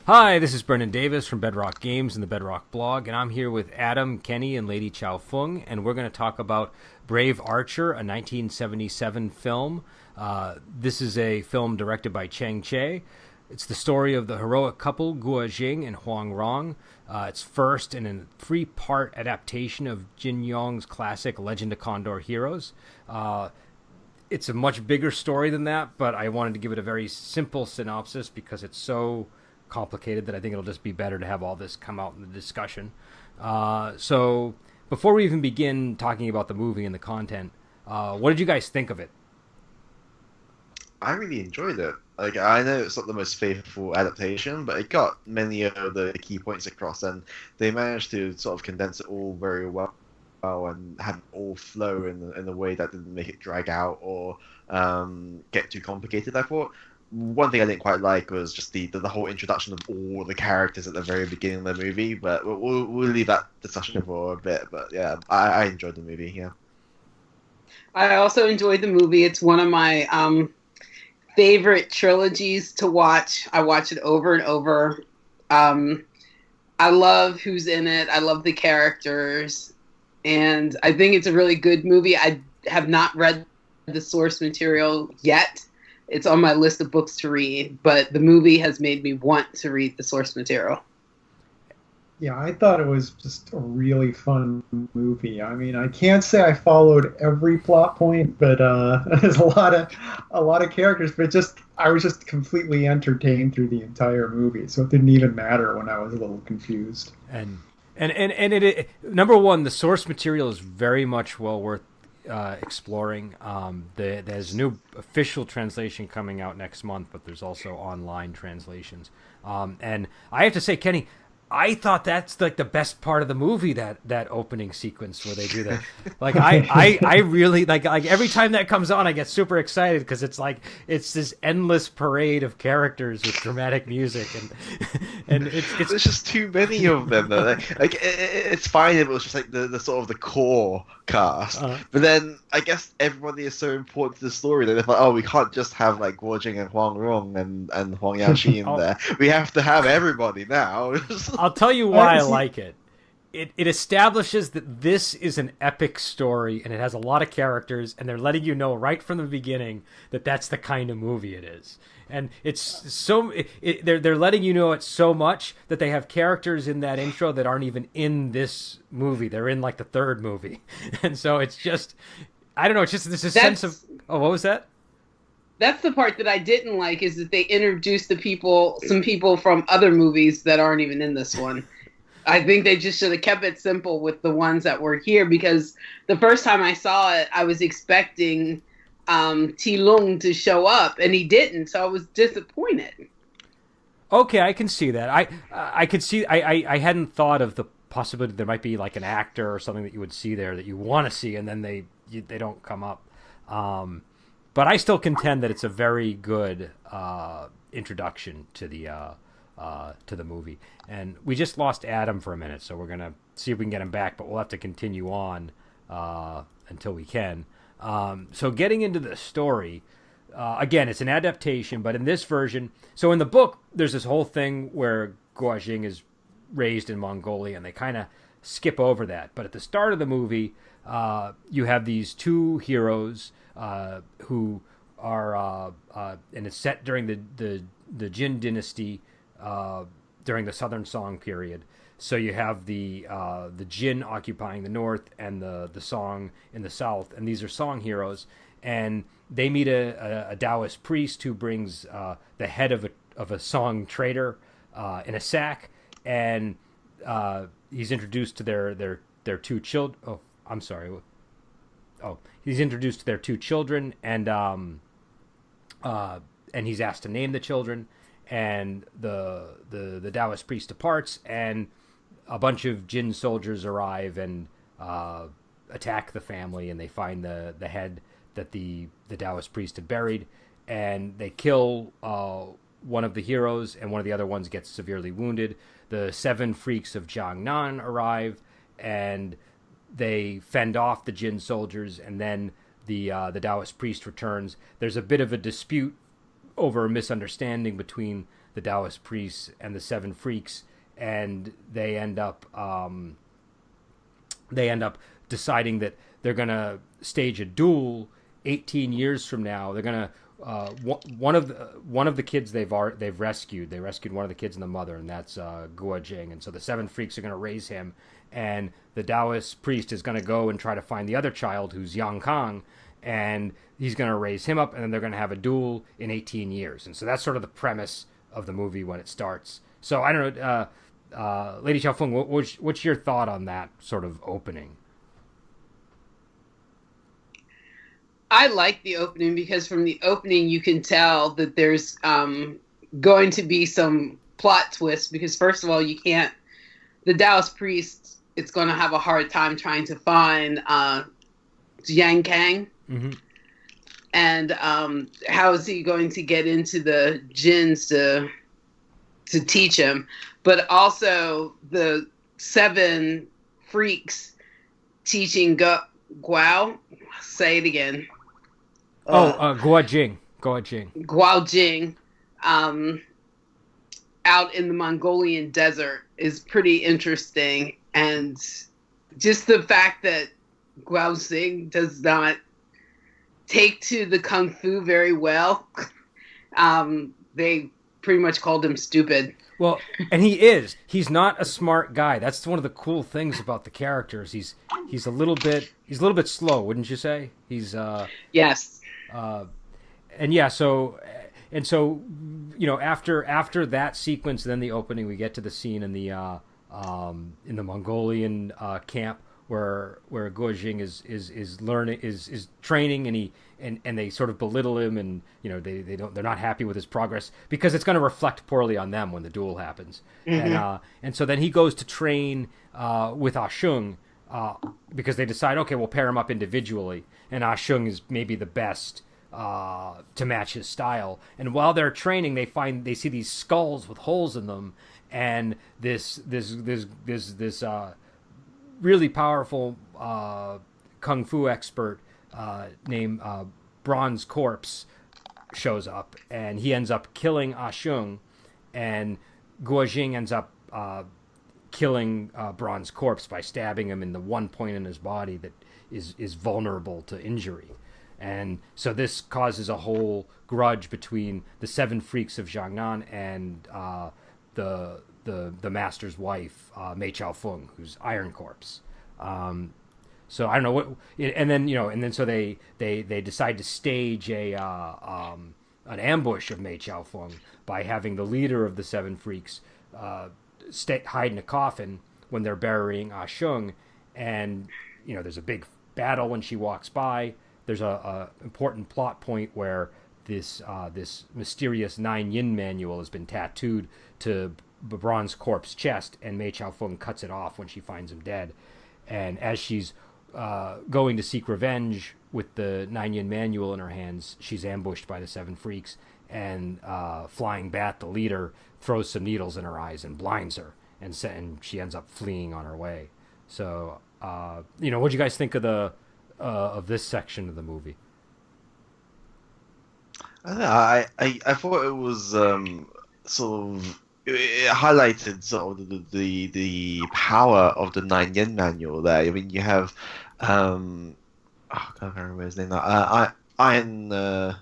Hi, this is Brendan Davis from Bedrock Games and the Bedrock Blog, and I'm here with Adam, Kenny, and Lady Chow Fung, and we're going to talk about Brave Archer, a 1977 film. This is a film directed by Chang Che. It's the story of the heroic couple Guo Jing and Huang Rong. It's first in a three-part adaptation of Jin Yong's classic Legend of Condor Heroes. It's a much bigger story than that, but I wanted to give it a very simple synopsis because it's so complicated that I think it'll just be better to have all this come out in the discussion. So before we even begin talking about the movie and the content, what did you guys think of it? I really enjoyed it. Like, I know it's not the most faithful adaptation, but it got many of the key points across, and they managed to sort of condense it all very well and have it all flow in a way that didn't make it drag out or get too complicated, I thought. One thing I didn't quite like was just the whole introduction of all the characters at the very beginning of the movie, but we'll leave that discussion for a bit. But yeah, I enjoyed the movie, yeah. I also enjoyed the movie. It's one of my favorite trilogies to watch. I watch it over and over. I love who's in it. I love the characters. And I think it's a really good movie. I have not read the source material yet. It's on my list of books to read, but the movie has made me want to read the source material. Yeah, I thought it was just a really fun movie. I mean, I can't say I followed every plot point, but there's a lot of characters. But I was just completely entertained through the entire movie, so it didn't even matter when I was a little confused. And it number one, the source material is very much well worth exploring. There's a new official translation coming out next month, but there's also online translations. And I have to say, Kenny, I thought that's like the best part of the movie, that opening sequence where they do that. Like I really like every time that comes on, I get super excited because it's like it's this endless parade of characters with dramatic music and it's there's just too many of them though. It's fine if it was just like the sort of the core cast, but then I guess everybody is so important to the story that they're like, oh, we can't just have like Guo Jing and Huang Rong and Huang Yaoxi in there. We have to have everybody now. I'll tell you why I like it. It establishes that this is an epic story and it has a lot of characters, and they're letting you know right from the beginning that that's the kind of movie it is. And it's so they're letting you know it so much that they have characters in that intro that aren't even in this movie. They're in like the third movie, and so it's just I don't know. It's just there's a sense of what was that? That's the part that I didn't like, is that they introduced some people from other movies that aren't even in this one. I think they just should have kept it simple with the ones that were here, because the first time I saw it, I was expecting Ti Lung to show up, and he didn't, so I was disappointed. Okay, I can see that. I could see. I hadn't thought of the possibility there might be like an actor or something that you would see there that you want to see, and then they don't come up. But I still contend that it's a very good introduction to the movie. And we just lost Adam for a minute, so we're gonna see if we can get him back. But we'll have to continue on until we can. So getting into the story, again, it's an adaptation, but in this version, so in the book, there's this whole thing where Guo Jing is raised in Mongolia, and they kind of skip over that. But at the start of the movie, you have these two heroes who are, and it's set during the Jin dynasty, during the Southern Song period. So you have the Jin occupying the north and the Song in the south, and these are Song heroes. And they meet a Taoist priest who brings the head of a Song trader in a sack, and he's introduced to their two children. Oh, I'm sorry. Oh, he's introduced to their two children, and he's asked to name the children. And the Taoist priest departs, and a bunch of Jin soldiers arrive and attack the family, and they find the head that the Taoist priest had buried, and they kill one of the heroes, and one of the other ones gets severely wounded. The 7 freaks of Jiangnan arrive, and they fend off the Jin soldiers, and then the Taoist priest returns. There's a bit of a dispute over a misunderstanding between the Taoist priests and the seven freaks, and they end up deciding that they're gonna stage a duel 18 years from now. They're gonna one of the kids they rescued one of the kids and the mother, and that's Guo Jing. And so the seven freaks are going to raise him, and the Taoist priest is going to go and try to find the other child, who's Yang Kang, and he's going to raise him up, and then they're going to have a duel in 18 years. And so that's sort of the premise of the movie when it starts. So I don't know, Lady Xiaofeng, what's your thought on that sort of opening? I like the opening because from the opening you can tell that there's going to be some plot twists, because first of all, the Taoist priest, it's going to have a hard time trying to find Yang Kang. Mm-hmm. And how is he going to get into the jinns to teach him? But also the seven freaks teaching Guao. Say it again. Guo Jing. Guo Jing, out in the Mongolian desert is pretty interesting, and just the fact that Guo Jing does not take to the kung fu very well. They pretty much called him stupid. Well, and he's not a smart guy. That's one of the cool things about the characters. He's a little bit slow, wouldn't you say? He's yes. So after that sequence, then the opening, we get to the scene in the Mongolian camp where Guo Jing is learning, is training, and they sort of belittle him, and they're not happy with his progress because it's going to reflect poorly on them when the duel happens. Mm-hmm. And so then he goes to train with Ah Shung, because they decide, okay, we'll pair him up individually, and Ah Shung is maybe the best to match his style. And while they're training, they see these skulls with holes in them, and this really powerful kung fu expert named Bronze Corpse shows up, and he ends up killing Ah Shung, and Guo Jing ends up killing Bronze Corpse by stabbing him in the one point in his body that is vulnerable to injury. And so this causes a whole grudge between the seven freaks of Jiangnan and the master's wife, Mei Xiaofeng, who's Iron Corpse. So I don't know what, and then so they decide to stage an ambush of Mei Xiaofeng by having the leader of the seven freaks hide in a coffin when they're burying Ah Shung, and there's a big battle when she walks by. There's a important plot point where this mysterious 9 Yin manual has been tattooed to Bronze Corpse's chest, and Mei Xiaofeng cuts it off when she finds him dead. And as she's going to seek revenge with the 9 Yin manual in her hands, she's ambushed by the seven freaks, and Flying Bat, the leader, throws some needles in her eyes and blinds her, and she ends up fleeing on her way. So, what do you guys think of this section of the movie? I don't know. I thought it was sort of, it highlighted sort of the power of the 9 Yin manual there. I mean, you have I can't remember his name now. Iron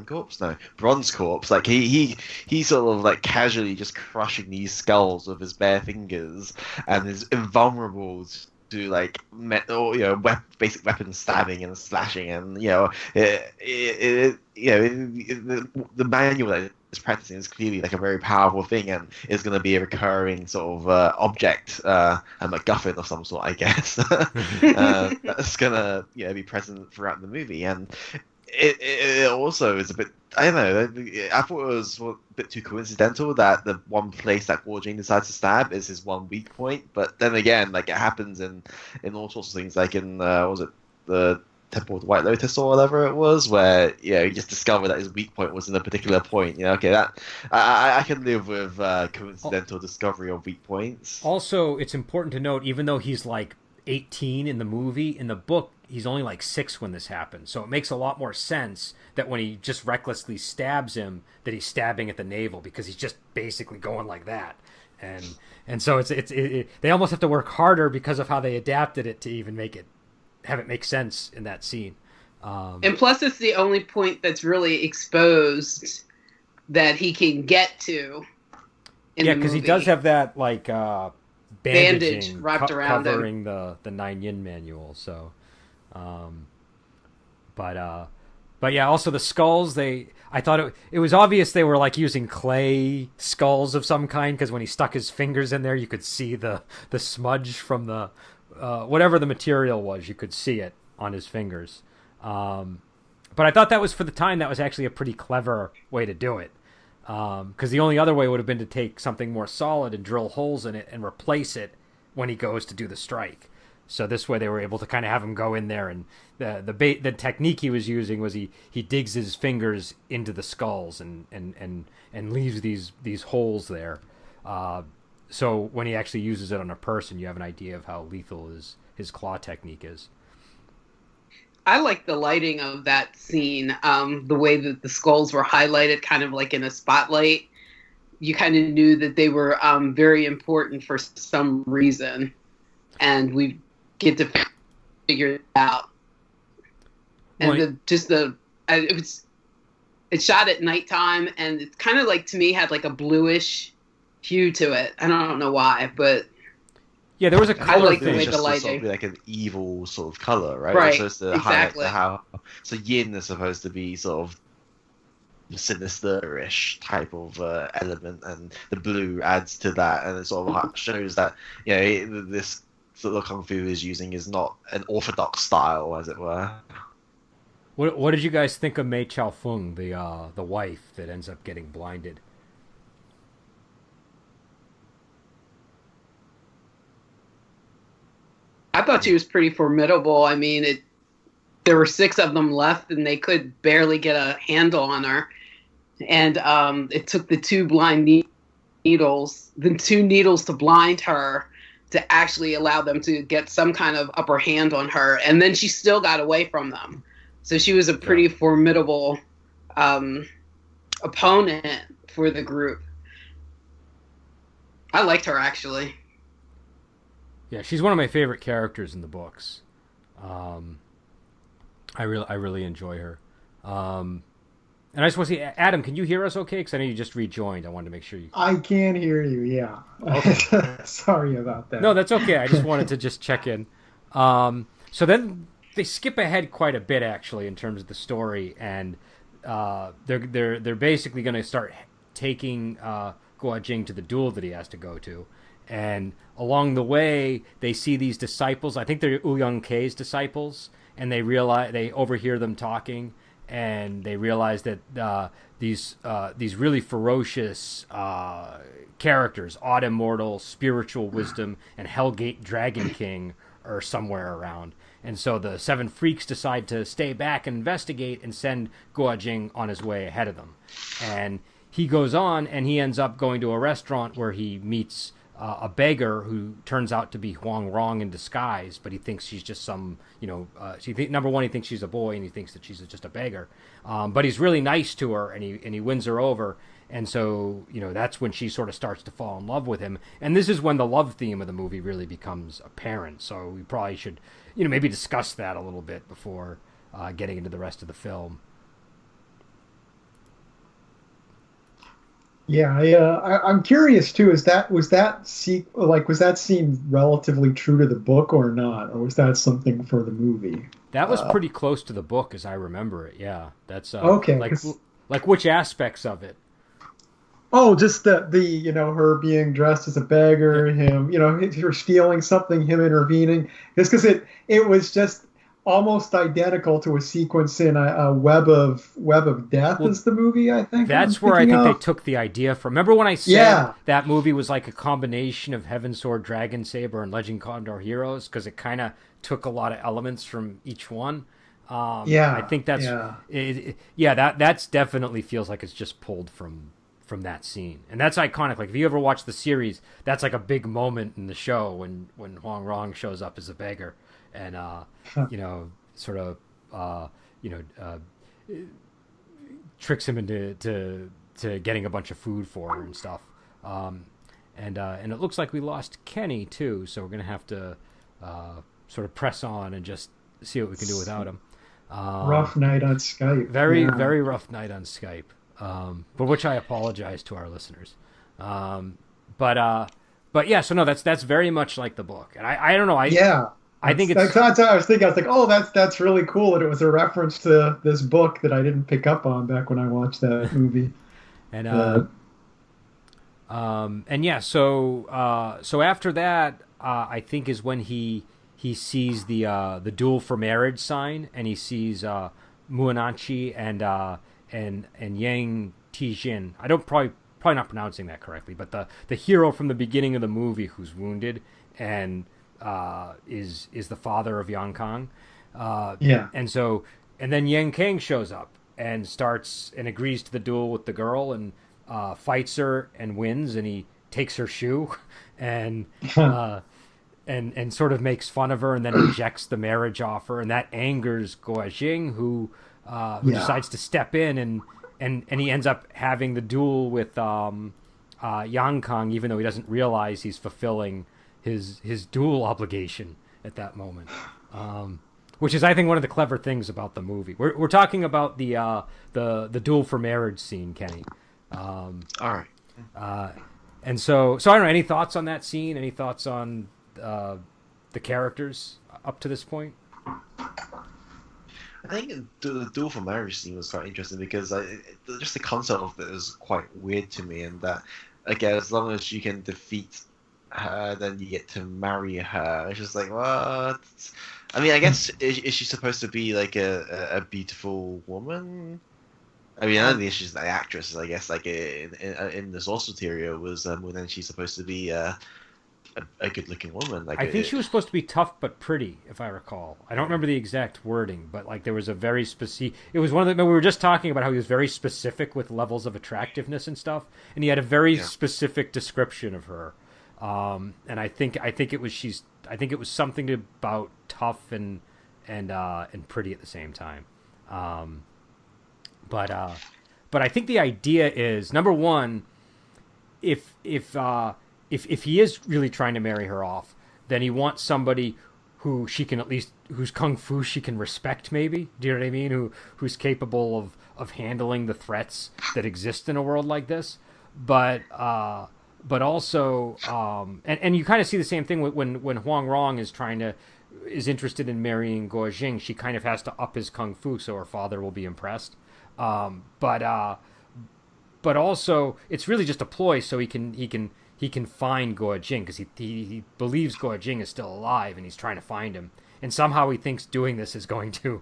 Corpse? No, Bronze Corpse. Like he sort of like casually just crushing these skulls with his bare fingers, and is invulnerable to like basic weapon stabbing and slashing, and the manual that is practicing is clearly like a very powerful thing, and is going to be a recurring sort of object, a MacGuffin of some sort, I guess. That's gonna be present throughout the movie, and it also is a bit, I don't know, I thought it was a bit too coincidental that the one place that Guo Jing decides to stab is his one weak point. But then again, like, it happens in all sorts of things, like in was it the Temple of the White Lotus or whatever it was, where he just discovered that his weak point was in a particular point. Okay, that I can live with coincidental discovery of weak points. Also, it's important to note, even though he's like 18 in the movie, in the book he's only like 6 when this happens, so it makes a lot more sense that when he just recklessly stabs him, that he's stabbing at the navel, because he's just basically going like that, and so they almost have to work harder because of how they adapted it to even have it make sense in that scene. And plus, it's the only point that's really exposed that he can get to. Because he does have that like bandage wrapped around covering the Nine Yin manual. So, but yeah, also the skulls. I thought it was obvious they were like using clay skulls of some kind, because when he stuck his fingers in there, you could see the smudge from the whatever the material was. You could see it on his fingers. But I thought that was, for the time, that was actually a pretty clever way to do it. Because the only other way would have been to take something more solid and drill holes in it and replace it when he goes to do the strike. So this way they were able to kind of have him go in there, and the technique he was using was he digs his fingers into the skulls and leaves these holes there. So when he actually uses it on a person, you have an idea of how lethal his claw technique is. I like the lighting of that scene, the way that the skulls were highlighted kind of like in a spotlight. You kind of knew that they were very important for some reason, and we get to figure it out. And it's shot at nighttime, and it's kind of like, to me, had like a bluish hue to it. I don't know why, but yeah, there was a color like thing. the way Just the lighting, sort of be like an evil sort of color, right? Right, It's supposed to exactly. highlight so yin is supposed to be sort of sinister-ish type of element, and the blue adds to that, and it sort of shows that this sort of kung fu is using is not an orthodox style, as it were. What did you guys think of Mei Chao Fung, the wife that ends up getting blinded? I thought she was pretty formidable. I mean, there were 6 of them left, and they could barely get a handle on her. And it took the 2 needles to blind her, to actually allow them to get some kind of upper hand on her. And then she still got away from them. So she was a pretty formidable opponent for the group. I liked her, actually. Yeah, she's one of my favorite characters in the books. I really enjoy her. And I just want to see, Adam, can you hear us okay? Because I know you just rejoined. I wanted to make sure you... I can hear you, yeah. Okay. Sorry about that. No, that's okay. I just wanted to just check in. So then they skip ahead quite a bit, actually, in terms of the story, and they're basically going to start taking Guo Jing to the duel that he has to go to. And along the way, they see these disciples. I think they're Ouyang Kei's disciples, and they overhear them talking, and they realize that these really ferocious characters, Odd Immortal, Spiritual Wisdom, and Hellgate Dragon King, are somewhere around. And so the 7 freaks decide to stay back and investigate and send Guo Jing on his way ahead of them. And he goes on, and he ends up going to a restaurant where he meets a beggar who turns out to be Huang Rong in disguise, but he thinks she's just some, number one, he thinks she's a boy, and he thinks that she's just a beggar. But he's really nice to her, and he wins her over. And so, that's when she sort of starts to fall in love with him. And this is when the love theme of the movie really becomes apparent. So we probably should, maybe discuss that a little bit before getting into the rest of the film. Yeah, I'm curious too. Was that scene relatively true to the book or not, or was that something for the movie? That was pretty close to the book, as I rember it. Yeah, that's okay. Like which aspects of it? Oh, just the her being dressed as a beggar, him, her stealing something, him intervening. Just because it was just almost identical to a sequence in a Web of Death, is the movie, I think. That's where I think they took the idea from. Remember when I said that movie was like a combination of Heaven Sword, Dragon Saber, and Legend Condor Heroes, because it kind of took a lot of elements from each one. I think that's that's definitely feels like it's just pulled from that scene, and that's iconic. Like if you ever watch the series, that's like a big moment in the show when Huang Rong shows up as a beggar. And sort of tricks him into to getting a bunch of food for her and stuff. And it looks like we lost Kenny too, so we're gonna have to sort of press on and just see what we can do without him. Rough night on Skype. Very rough night on Skype. For which I apologize to our listeners. But yeah, so no, that's very much like the book, and I don't know. I think it's that's what I was thinking. I was like, oh, that's really cool that it was a reference to this book that I didn't pick up on back when I watched that movie. And yeah, so after that, I think is when he sees the duel for marriage sign, and he sees Muanachi and Yang Tijin. I don't probably not pronouncing that correctly, but the hero from the beginning of the movie who's wounded and is the father of Yang Kang. And then Yang Kang shows up and starts and agrees to the duel with the girl and fights her and wins, and he takes her shoe and sort of makes fun of her and then rejects the marriage offer, and that angers Guo Jing, who decides to step in and he ends up having the duel with Yang Kang, even though he doesn't realize he's fulfilling his duel obligation at that moment. Which is, I think, one of the clever things about the movie. We're talking about the duel for marriage scene, Kenny. All right. And so I don't know. Any thoughts on that scene? Any thoughts on the characters up to this point? I think the duel for marriage scene was quite interesting because just the concept of it is quite weird to me, and that again, as long as you can defeat her, then you get to marry her. It's just like, what? I mean, I guess is she supposed to be like a beautiful woman? I mean, I don't think she's the actress. I guess like in the source material was then she's supposed to be a good-looking woman. Like I think she was supposed to be tough but pretty, if I recall. I don't remember the exact wording, but like there was a very specific. It was one of the. We were just talking about how he was very specific with levels of attractiveness and stuff, and he had a very specific description of her. And I think it was something about tough and pretty at the same time. But I think the idea is, number one, if he is really trying to marry her off, then he wants somebody who she can at least, whose kung fu she can respect, maybe. Do you know what I mean? Who's capable of handling the threats that exist in a world like this. But also, and you kind of see the same thing when Huang Rong is interested in marrying Guo Jing. She kind of has to up his kung fu so her father will be impressed. But also, it's really just a ploy so he can find Guo Jing, because he believes Guo Jing is still alive and he's trying to find him. And somehow he thinks doing this is going to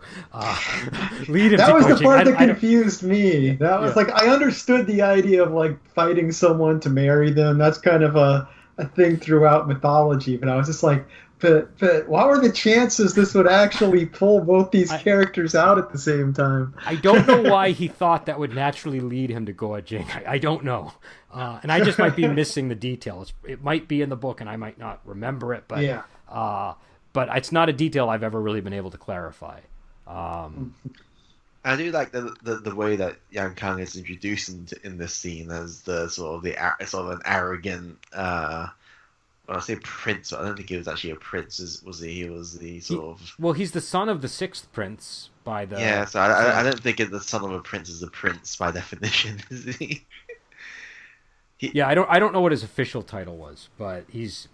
lead him to Guo Jing. That was the part that confused me. That was like, I understood the idea of like fighting someone to marry them. That's kind of a thing throughout mythology. But I was just like, but what were the chances this would actually pull both these characters out at the same time? I don't know why he thought that would naturally lead him to Guo Jing. I don't know. And I just might be missing the details. It might be in the book and I might not remember it. But yeah. But it's not a detail I've ever really been able to clarify. I do like the way that Yang Kang is introduced in this scene as the sort of an arrogant. Well, I say prince, but I don't think he was actually a prince. Was he? He was the sort of. Well, he's the son of the sixth prince by the. Yeah, so I don't think the son of a prince is a prince by definition, is he? Yeah, I don't know what his official title was, but he's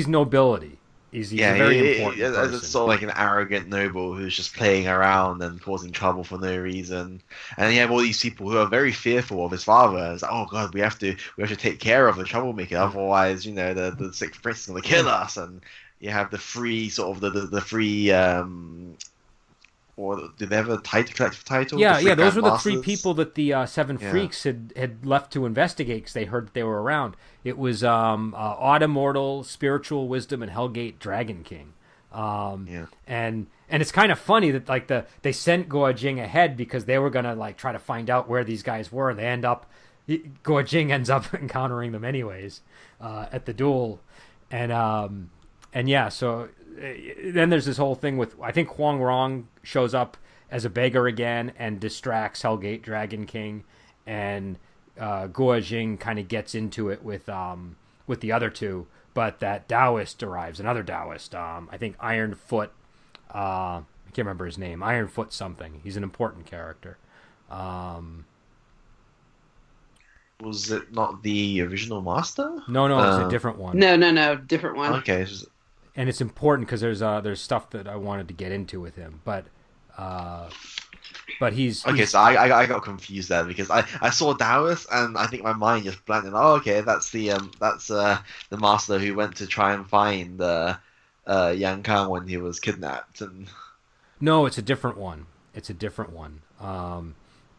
nobility. He's a very important person. It's sort of like an arrogant noble who's just playing around and causing trouble for no reason. And you have all these people who are very fearful of his father. It's like, oh god, we have to take care of the troublemaker, otherwise, the sixth prince is gonna kill us. And you have the free sort of the free or did they have a collective title? Yeah, those were the three people that the Seven Freaks had left to investigate because they heard that they were around. It was Odd Immortal, Spiritual Wisdom, and Hellgate Dragon King. And it's kind of funny that like they sent Guo Jing ahead because they were gonna like try to find out where these guys were, and Guo Jing ends up encountering them anyways at the duel, and and yeah, so then there's this whole thing with, I think Huang Rong shows up as a beggar again and distracts Hellgate Dragon King, and Guo Jing kind of gets into it with the other two, but that Taoist arrives, another Taoist. I think Ironfoot. I can't remember his name. Ironfoot something. He's an important character. Was it not the original master? No, it's a different one. No, different one. Okay. And it's important because there's stuff that I wanted to get into with him, but he's Okay, so I got confused there because I saw Taoist and I think my mind just blanked. And, oh, okay, that's the master who went to try and find Yang Kang when he was kidnapped. And no, it's a different one. It's a different one.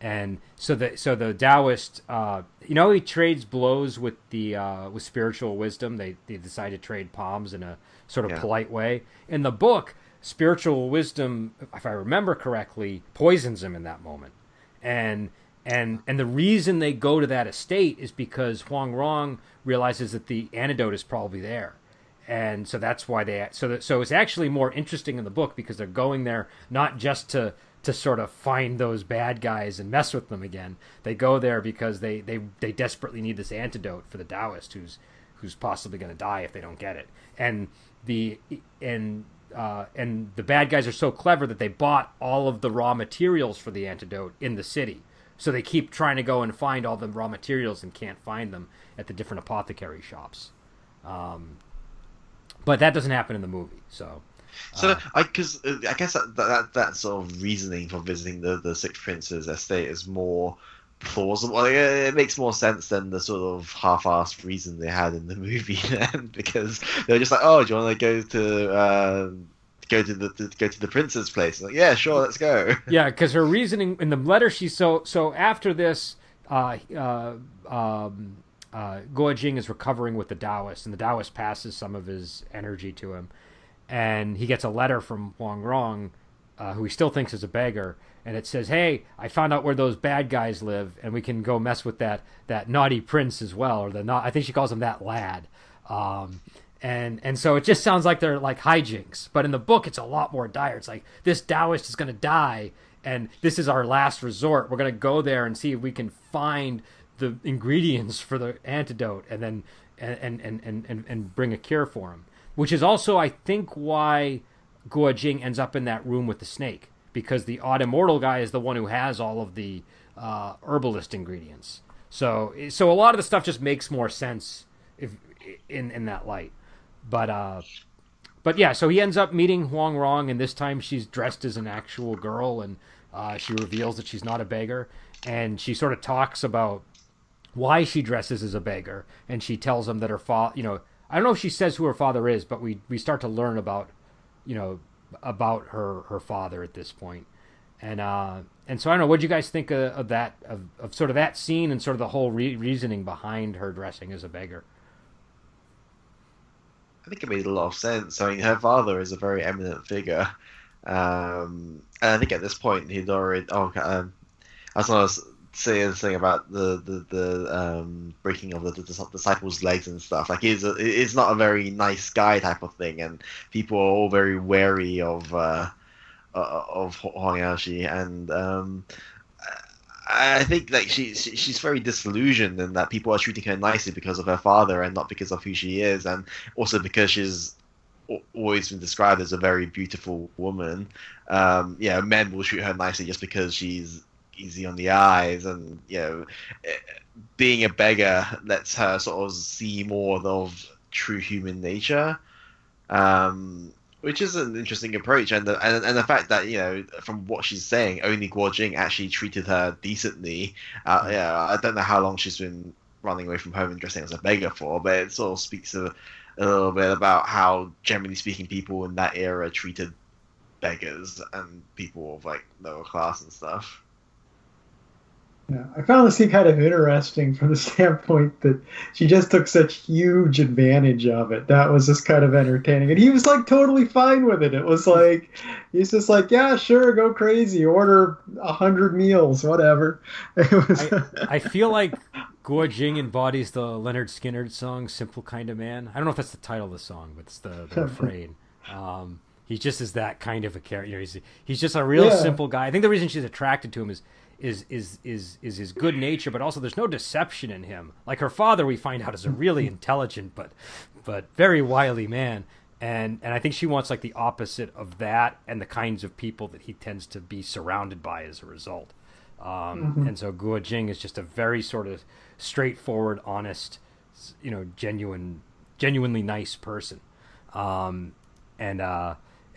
And so the Taoist, he trades blows with with spiritual wisdom. They decide to trade palms in a sort of polite way. In the book, spiritual wisdom, if I remember correctly, poisons him in that moment. And the reason they go to that estate is because Huang Rong realizes that the antidote is probably there. And so that's why so it's actually more interesting in the book because they're going there not just to sort of find those bad guys and mess with them again. They go there because they desperately need this antidote for the Taoist who's possibly going to die if they don't get it. And the bad guys are so clever that they bought all of the raw materials for the antidote in the city. So they keep trying to go and find all the raw materials and can't find them at the different apothecary shops. But that doesn't happen in the movie. So I guess that sort of reasoning for visiting the Six Princes estate is more plausible. Like, it makes more sense than the sort of half-assed reason they had in the movie then, because they were just like, oh, do you want to go to the prince's place? Like, yeah, sure, let's go. Yeah, because her reasoning in the letter, so after this, Guo Jing is recovering with the Taoist, and the Taoist passes some of his energy to him, and he gets a letter from Huang Rong, who he still thinks is a beggar, and it says, hey, I found out where those bad guys live, and we can go mess with that naughty prince as well, or I think she calls him that lad. And so it just sounds like they're like hijinks, but in the book it's a lot more dire. It's like, this Taoist is going to die, and this is our last resort. We're going to go there and see if we can find the ingredients for the antidote, and then and bring a cure for him. Which is also, I think, why Guo Jing ends up in that room with the snake, because the Odd Immortal guy is the one who has all of the herbalist ingredients. So a lot of the stuff just makes more sense in that light. But yeah, so he ends up meeting Huang Rong, and this time she's dressed as an actual girl, and she reveals that she's not a beggar, and she sort of talks about why she dresses as a beggar, and she tells him that her father, I don't know if she says who her father is, but we start to learn about her father at this point. And so I don't know, what do you guys think of that, of sort of that scene and sort of the whole reasoning behind her dressing as a beggar? I think it made a lot of sense. I mean, her father is a very eminent figure, and I think at this point he'd already. I was going to say this thing about the breaking of the disciples' legs and stuff. Like, it's not a very nice guy type of thing, and people are all very wary of Huang Yaoshi, and I think like she's very disillusioned, and that people are treating her nicely because of her father and not because of who she is, and also because she's always been described as a very beautiful woman. Men will treat her nicely just because she's easy on the eyes, and being a beggar lets her sort of see more of true human nature, which is an interesting approach. And the fact that from what she's saying, only Guo Jing actually treated her decently. I don't know how long she's been running away from home and dressing as a beggar for, but it sort of speaks a little bit about how, generally speaking, people in that era treated beggars and people of like lower class and stuff. Yeah, I found the scene kind of interesting from the standpoint that she just took such huge advantage of it. That was just kind of entertaining. And he was like totally fine with it. It was like, he's just like, yeah, sure, go crazy. Order 100 meals, whatever. It was... I feel like Guo Jing embodies the Leonard Skinner song "Simple Kind of Man." I don't know if that's the title of the song, but it's the refrain. He just is that kind of a character. You know, he's just a real simple guy. I think the reason she's attracted to him is his good nature, but also there's no deception in him. Like her father, we find out is a really intelligent but very wily man, and I think she wants like the opposite of that, and the kinds of people that he tends to be surrounded by as a result. And so Guo Jing is just a very sort of straightforward, honest, you know, genuinely nice person. And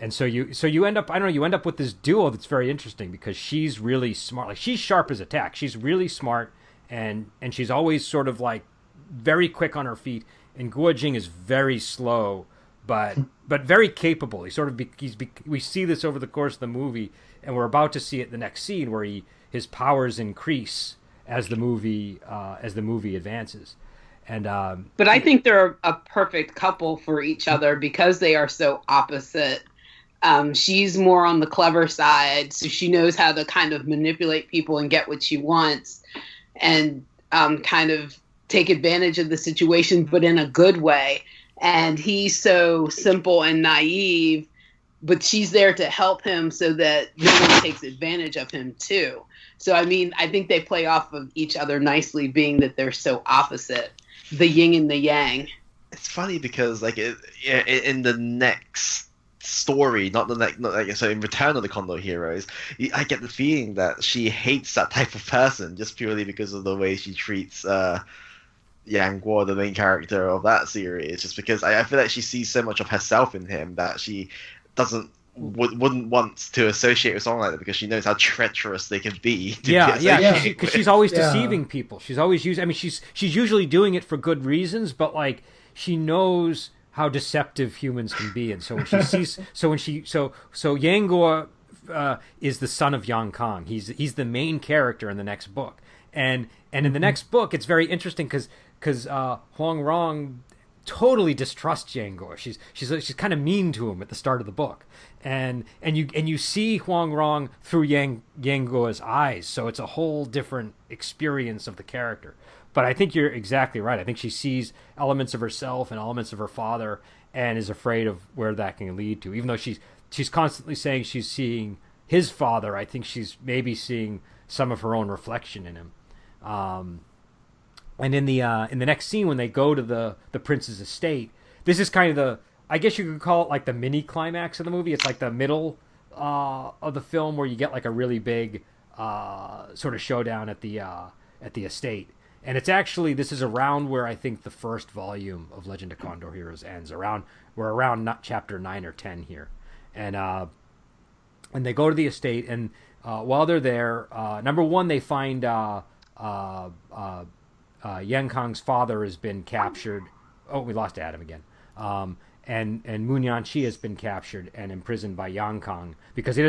so you end up, I don't know, you end up with this duo that's very interesting because she's really smart. Like she's sharp as a tack. She's really smart, and she's always sort of like very quick on her feet. And Guo Jing is very slow, but very capable. We see this over the course of the movie, and we're about to see it the next scene where his powers increase as the movie advances. And but I think they're a perfect couple for each other because they are so opposite. She's more on the clever side, so she knows how to kind of manipulate people and get what she wants, and kind of take advantage of the situation, but in a good way. And he's so simple and naive, but she's there to help him so that no one takes advantage of him too. So I mean, I think they play off of each other nicely, being that they're so opposite, the yin and the yang. It's funny because like in the next story, not like so in Return of the Condor Heroes, I get the feeling that she hates that type of person just purely because of the way she treats Yang Guo, the main character of that series. Just because I feel like she sees so much of herself in him that she wouldn't want to associate with someone like that because she knows how treacherous they can be. Because she's always deceiving people. She's always using. I mean, she's usually doing it for good reasons, but like she knows how deceptive humans can be, and so when she sees, so Yang Guo is the son of Yang Kang. He's the main character in the next book, and in the next book, it's very interesting because Huang Rong totally distrusts Yang Guo. She's kind of mean to him at the start of the book, and you see Huang Rong through Yang Guo's eyes, so it's a whole different experience of the character. But I think you're exactly right. I think she sees elements of herself and elements of her father, and is afraid of where that can lead to. Even though she's constantly saying she's seeing his father, I think she's maybe seeing some of her own reflection in him. And in the next scene when they go to the prince's estate, this is kind of I guess you could call it like the mini climax of the movie. It's like the middle of the film where you get like a really big sort of showdown at the estate. And it's actually, this is around where I think the first volume of Legend of Condor Heroes ends. We're around chapter 9 or 10 here. And they go to the estate, and while they're there, number one, they find Yang Kang's father has been captured. Oh, we lost Adam again. And Moon Yanqi has been captured and imprisoned by Yang Kang because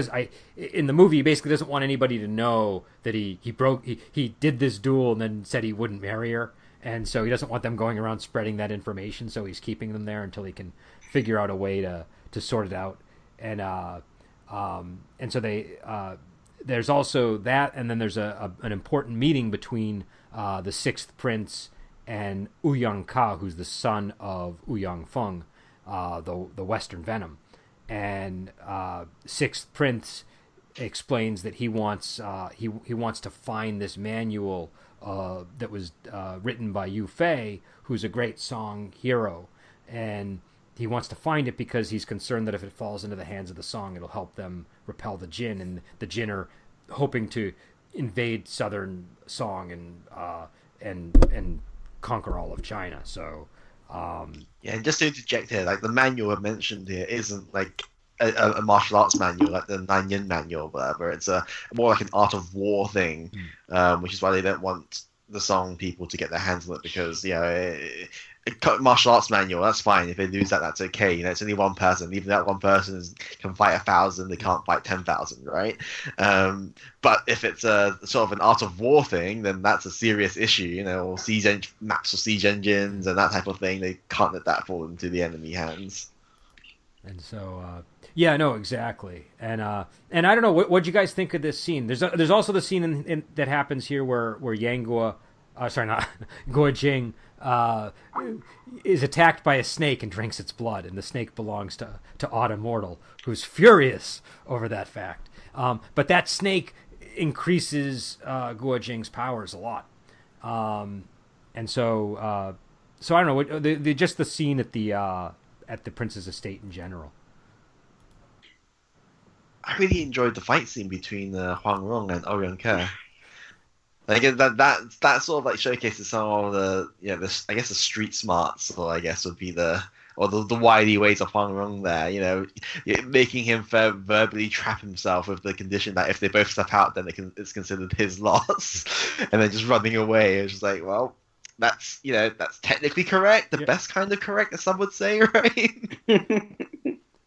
in the movie he basically doesn't want anybody to know that he did this duel and then said he wouldn't marry her, and so he doesn't want them going around spreading that information, so he's keeping them there until he can figure out a way to sort it out. And so there's also that, and then there's an important meeting between the sixth prince and Ouyang Ka, who's the son of Ouyang Feng, the Western Venom. And Sixth Prince explains that he wants to find this manual that was written by Yu Fei, who's a great Song hero, and he wants to find it because he's concerned that if it falls into the hands of the Song, it'll help them repel the Jin, and the Jin are hoping to invade southern Song and conquer all of China. So and just to interject here, like the manual I mentioned here isn't like a martial arts manual like the Nine Yin manual or whatever. It's more like an art of war thing, which is why they don't want the Song people to get their hands on it, because martial arts manual, that's fine. If they lose that, that's okay. It's only one person. Even that one person can fight 1,000, they can't fight 10,000, right? But if it's a sort of an art of war thing, then that's a serious issue. Or maps of siege engines and that type of thing. They can't let that fall into the enemy hands. And so, no, exactly. And I don't know, what do you guys think of this scene? There's also the scene that happens here where Yang Guo sorry, not Guo Jing, is attacked by a snake and drinks its blood, and the snake belongs to Odd Immortal, who's furious over that fact. But that snake increases Guo Jing's powers a lot, and so I don't know. Just the scene at the prince's estate in general. I really enjoyed the fight scene between Huang Rong and Ouyang Ke. Like that sort of like showcases some of the I guess the street smarts, or I guess would be the wily ways of Huang Rong there. Making him verbally trap himself with the condition that if they both step out, then it's considered his loss, and then just running away. It's just like, well, that's technically correct, the best kind of correct, as some would say, right?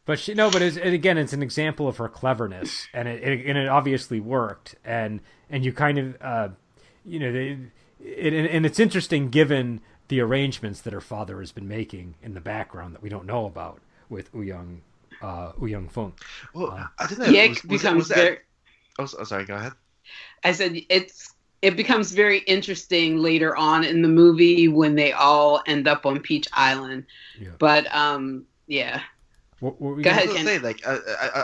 But it's an example of her cleverness, and it obviously worked, and you kind of and it's interesting given the arrangements that her father has been making in the background that we don't know about with Ouyang Feng. Well, I don't know. Sorry, go ahead. I said it becomes very interesting later on in the movie when they all end up on Peach Island. Yeah. But yeah. What were Go ahead, Ken.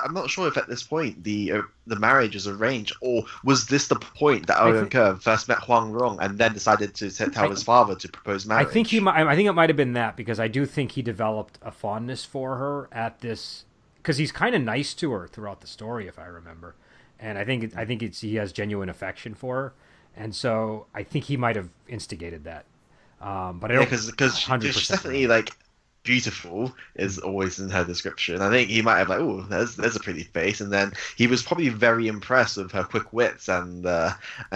I'm not sure if at this point the marriage is arranged, or was this the point that Ouyang Ke first met Huang Rong and then decided to tell his father to propose marriage? I think it might have been that, because I do think he developed a fondness for her at this, because he's kind of nice to her throughout the story, if I remember, and I think he has genuine affection for her, and so I think he might have instigated that. But I don't, because she's definitely like beautiful is always in her description. I think he might have like, oh, there's a pretty face, and then he was probably very impressed with her quick wits and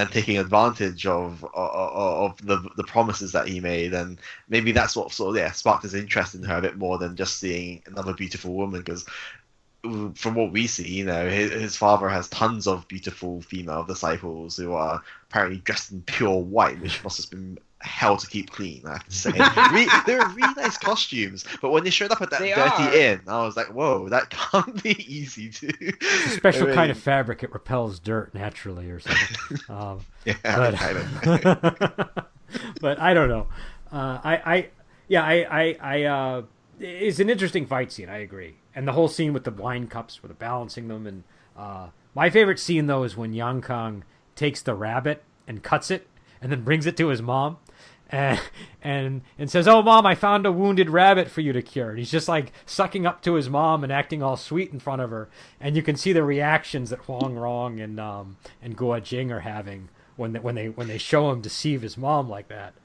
taking advantage of the promises that he made, and maybe that's what sort of sparked his interest in her a bit more than just seeing another beautiful woman. Because from what we see, his father has tons of beautiful female disciples who are apparently dressed in pure white, which must have been hell to keep clean, I have to say. They were really nice costumes, but when they showed up at that dirty inn, I was like, whoa, that can't be easy to... It's a special kind of fabric. It repels dirt naturally or something. I don't know. But I don't know. It's an interesting fight scene, I agree. And the whole scene with the wine cups, with the balancing them. And my favorite scene, though, is when Yang Kang takes the rabbit and cuts it and then brings it to his mom. And says, "Oh, Mom, I found a wounded rabbit for you to cure." And he's just like sucking up to his mom and acting all sweet in front of her, and you can see the reactions that Huang Rong and Guo Jing are having when they show him deceive his mom like that.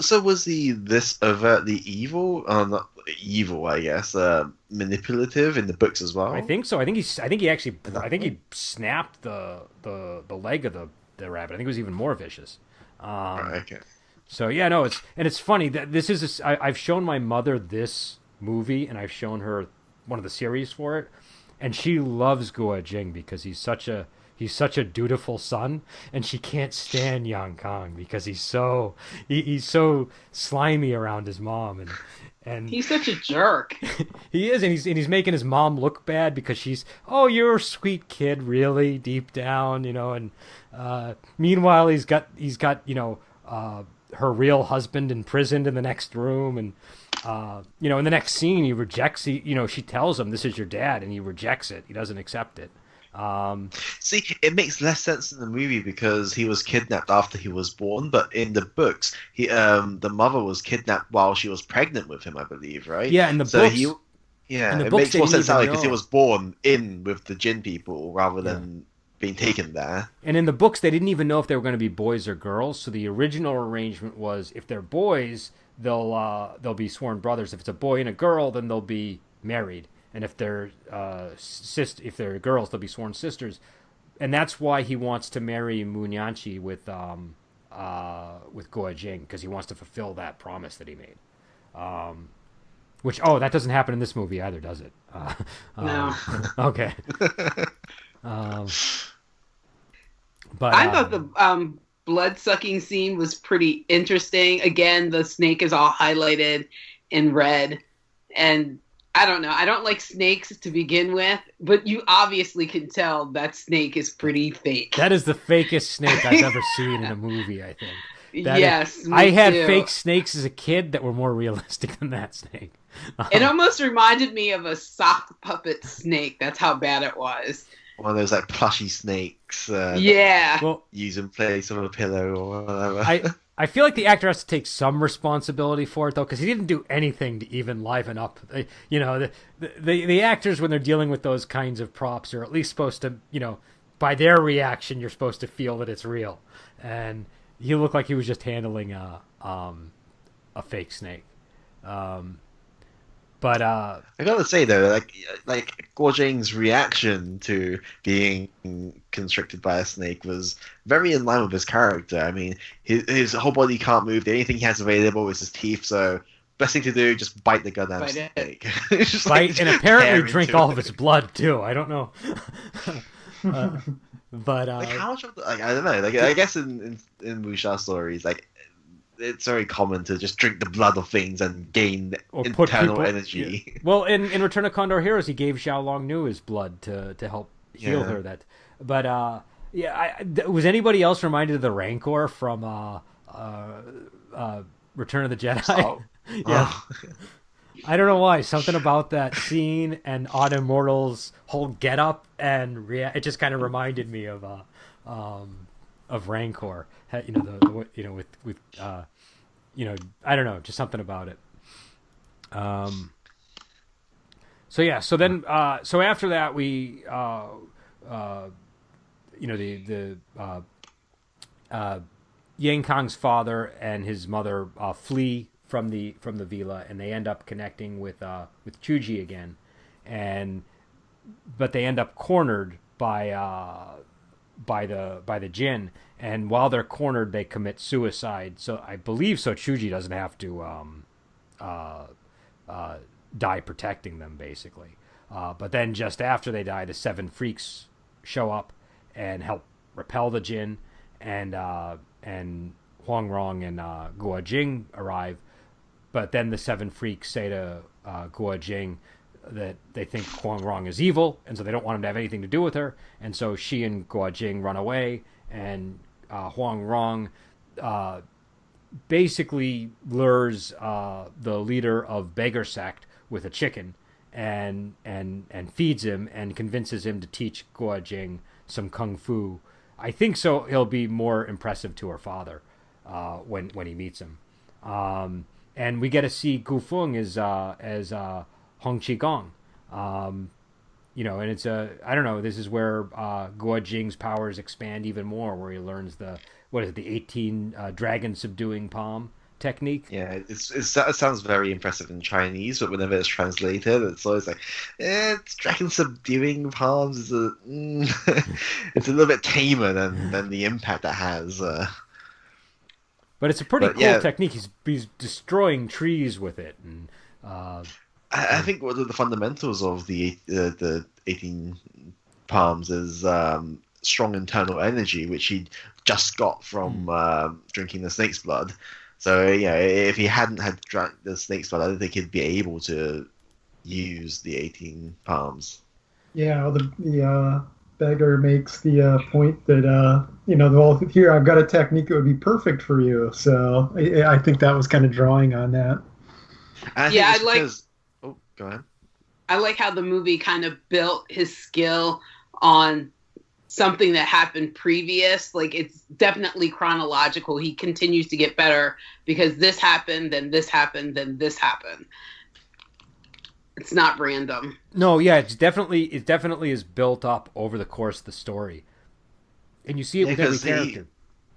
So was he this overtly evil? Not evil, I guess. Manipulative in the books as well. I think so. I think he snapped the leg of the rabbit. I think it was even more vicious. Okay. So it's funny that this is I've shown my mother this movie, and I've shown her one of the series for it, and she loves Guo Jing because he's such a dutiful son, and she can't stand Yang Kang because he's so slimy around his mom, and he's such a jerk. He is, and he's making his mom look bad because she's, "Oh, you're a sweet kid, really, deep down," and meanwhile he's got her real husband imprisoned in the next room, and in the next scene he rejects. She tells him, "This is your dad," and he rejects it. He doesn't accept it. See, it makes less sense in the movie because he was kidnapped after he was born, but in the books, the mother was kidnapped while she was pregnant with him, I believe, right? Yeah, in the books. It makes more sense now because he was born in with the Jin people rather than being taken there. And in the books, they didn't even know if they were going to be boys or girls. So the original arrangement was, if they're boys, they'll be sworn brothers. If it's a boy and a girl, then they'll be married. And if they're if they're girls, they'll be sworn sisters, and that's why he wants to marry Mu Nianqi with Guo Jing, because he wants to fulfill that promise that he made. Which that doesn't happen in this movie either, does it? No. Okay. But I thought the blood sucking scene was pretty interesting. Again, the snake is all highlighted in red, and I don't know. I don't like snakes to begin with, but you obviously can tell that snake is pretty fake. That is the fakest snake I've ever seen in a movie, I think. Yes, I had too. fake snakes as a kid that were more realistic than that snake. It almost reminded me of a sock puppet snake. That's how bad it was. One of those like plushy snakes. Yeah. Well, Use in place of a pillow or whatever. I feel like the actor has to take some responsibility for it, though, because he didn't do anything to even liven up. You know, the actors, when they're dealing with those kinds of props, are at least supposed to, you know, by their reaction, you're supposed to feel that it's real. And he looked like he was just handling a fake snake. But I gotta say though, like Guo Jing's reaction to being constricted by a snake was very in line with his character. I mean, his whole body can't move. The only thing he has available is his teeth. So best thing to do, just bite the goddamn snake. Just, bite and apparently tear drink into all it. of its blood too. I don't know. But Like how much of the, like I don't know. Like I guess in wuxia stories, like it's very common to just drink the blood of things and gain or put internal people, energy. yeah. Well, in Return of Condor Heroes, he gave Xiao Long Nu his blood to help heal Yeah. her. But was anybody else reminded of the Rancor from Return of the Jedi? Oh. Yeah. Oh. I don't know why. Something about that scene and Odd Immortal's whole getup and it just kind of reminded me of Rancor. You know, the you know, with you know, I don't know, just something about it. So yeah, so then so after that we you know, the Yang Kang's father and his mother flee from the villa, and they end up connecting with Chuji again, but they end up cornered by the Jin, and while they're cornered, they commit suicide. So I believe Chuji doesn't have to die protecting them, basically. But then just after they die, the seven freaks show up and help repel the Jin, and Huang Rong and Guo Jing arrive. But then the seven freaks say to Guo Jing that they think Huang Rong is evil, and so they don't want him to have anything to do with her. And so she and Guo Jing run away, and Huang Rong basically lures the leader of Beggar Sect with a chicken and feeds him and convinces him to teach Guo Jing some kung fu. I think so he'll be more impressive to her father when he meets him. And we get to see Gu Feng as Hong Chi Gong. You know, and it's I don't know, this is where Guo Jing's powers expand even more, where he learns the 18 dragon subduing palm technique. Yeah, it sounds very impressive in Chinese, but whenever it's translated, it's always like, it's dragon subduing palms. It's a little bit tamer than the impact it has. But it's a pretty cool yeah. technique. He's destroying trees with it, and I think one of the fundamentals of the 18 palms is strong internal energy, which he just got from drinking the snake's blood. So yeah, if he hadn't had drank the snake's blood, I don't think he'd be able to use the 18 palms. Yeah, the beggar makes the point that you know, well, here I've got a technique that would be perfect for you. So I think that was kind of drawing on that. And Yeah, I like. Oh, go ahead. I like how the movie kind of built his skill on something that happened previous. Like, it's definitely chronological. He continues to get better because this happened, then this happened, then this happened. It's not random. no, yeah, it definitely is built up over the course of the story, and you see it with every character.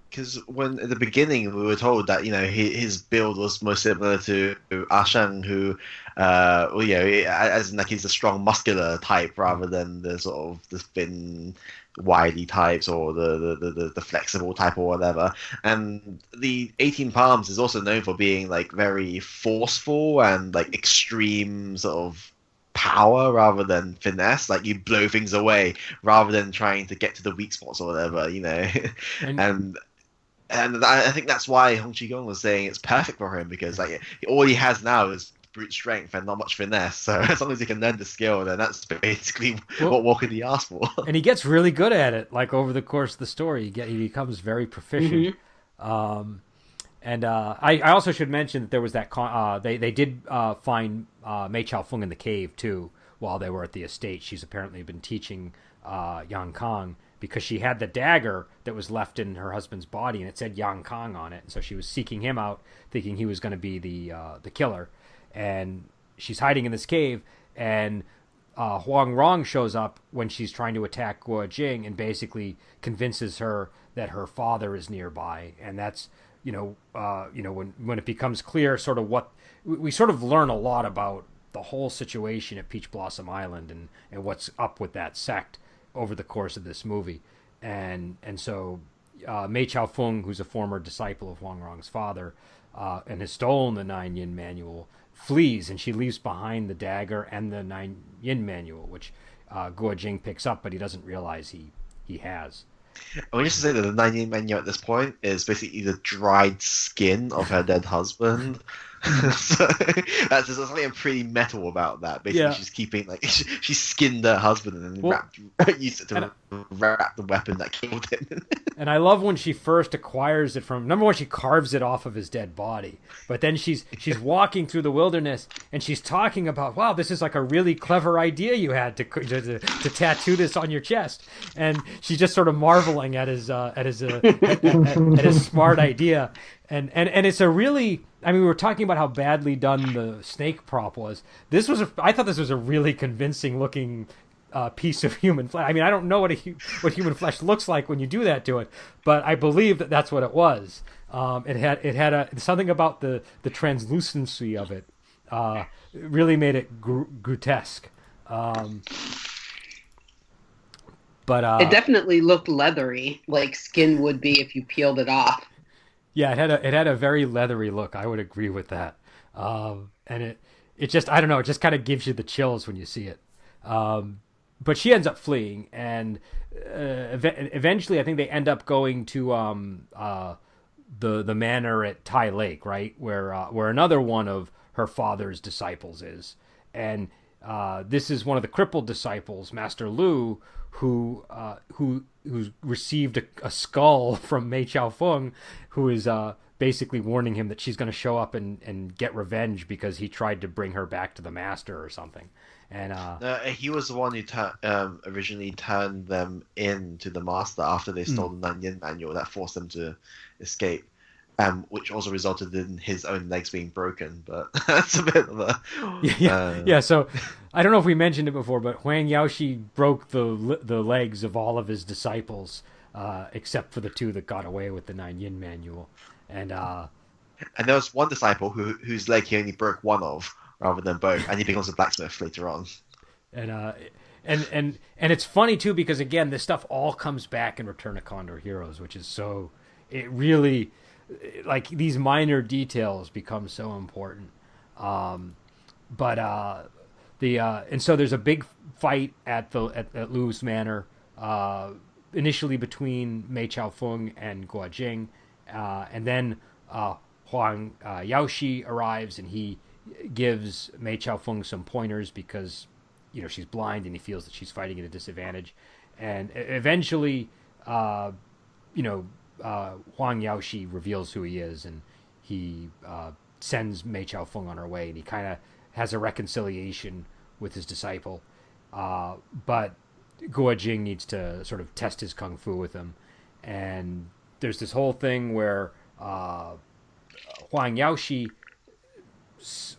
Because when at the beginning we were told that, you know, his build was most similar to Ashang, who, well, you know, as in like he's a strong muscular type rather than the sort of the thin, wily types or the flexible type or whatever. And the 18 Palms is also known for being like very forceful and like extreme sort of power rather than finesse. Like you blow things away rather than trying to get to the weak spots or whatever, you know. And I think that's why Hong Chi-gong was saying it's perfect for him, because like all he has now is brute strength and not much finesse. So as long as he can learn the skill, then that's basically Well, what more could he ask for? and he gets really good at it. Like over the course of the story, he becomes very proficient. I also should mention that there was that they did find Mei Chao Feng in the cave too while they were at the estate. She's apparently been teaching Yang Kang because she had the dagger that was left in her husband's body and it said Yang Kang on it, and so she was seeking him out, thinking he was going to be the killer. And she's hiding in this cave, and Huang Rong shows up when she's trying to attack Guo Jing and basically convinces her that her father is nearby, and that's when it becomes clear sort of what we sort of learn a lot about the whole situation at Peach Blossom Island and what's up with that sect over the course of this movie. And so Mei Chao Feng, who's a former disciple of Huang Rong's father and has stolen the Nine Yin Manual, flees, and she leaves behind the dagger and the Nine Yin Manual, which Guo Jing picks up, but he doesn't realize he has. I want just to say that the 9 menu at this point is basically the dried skin of her dead husband. So there's something pretty metal about that. Basically, she's keeping she skinned her husband and then used it to wrap the weapon that killed him. And I love when she first acquires it from. Number one, she carves it off of his dead body, but then she's walking through the wilderness and she's talking about, wow, this is like a really clever idea you had to tattoo this on your chest, and she's just sort of marveling at his smart idea. And it's a really, I mean, we were talking about how badly done the snake prop was. I thought this was a really convincing looking piece of human flesh. I mean, I don't know what human flesh looks like when you do that to it, but I believe that that's what it was. It had something about the translucency of it really made it grotesque. But it definitely looked leathery, like skin would be if you peeled it off. Yeah, it had a very leathery look. I would agree with that. And it just, I don't know, it just kind of gives you the chills when you see it. But she ends up fleeing, and eventually I think they end up going to the manor at Tai Lake, right, where another one of her father's disciples is, and this is one of the crippled disciples, Master Lu, who received a skull from Mei Chao Feng, who is basically warning him that she's going to show up and get revenge because he tried to bring her back to the master or something. And he was the one who originally turned them in to the master after they stole the Nine Yin Manual that forced them to escape. Which also resulted in his own legs being broken, but that's a bit of a... Yeah, so I don't know if we mentioned it before, but Huang Yaoshi broke the legs of all of his disciples, except for the two that got away with the Nine Yin Manual. And there was one disciple whose leg he only broke one of, rather than both, and he becomes a blacksmith later on. And it's funny, too, because, again, this stuff all comes back in Return of Condor Heroes, which is so... It really... Like, these minor details become so important. And so there's a big fight at Lu's Manor, initially between Mei Chao Feng and Guo Jing, and then Huang Yaoshi arrives, and he gives Mei Chao Feng some pointers because, she's blind and he feels that she's fighting at a disadvantage. And eventually, Huang Yaoshi reveals who he is, and he sends Mei Chao Feng on her way, and he kind of has a reconciliation with his disciple. But Guo Jing needs to sort of test his kung fu with him. And there's this whole thing where Huang Yaoshi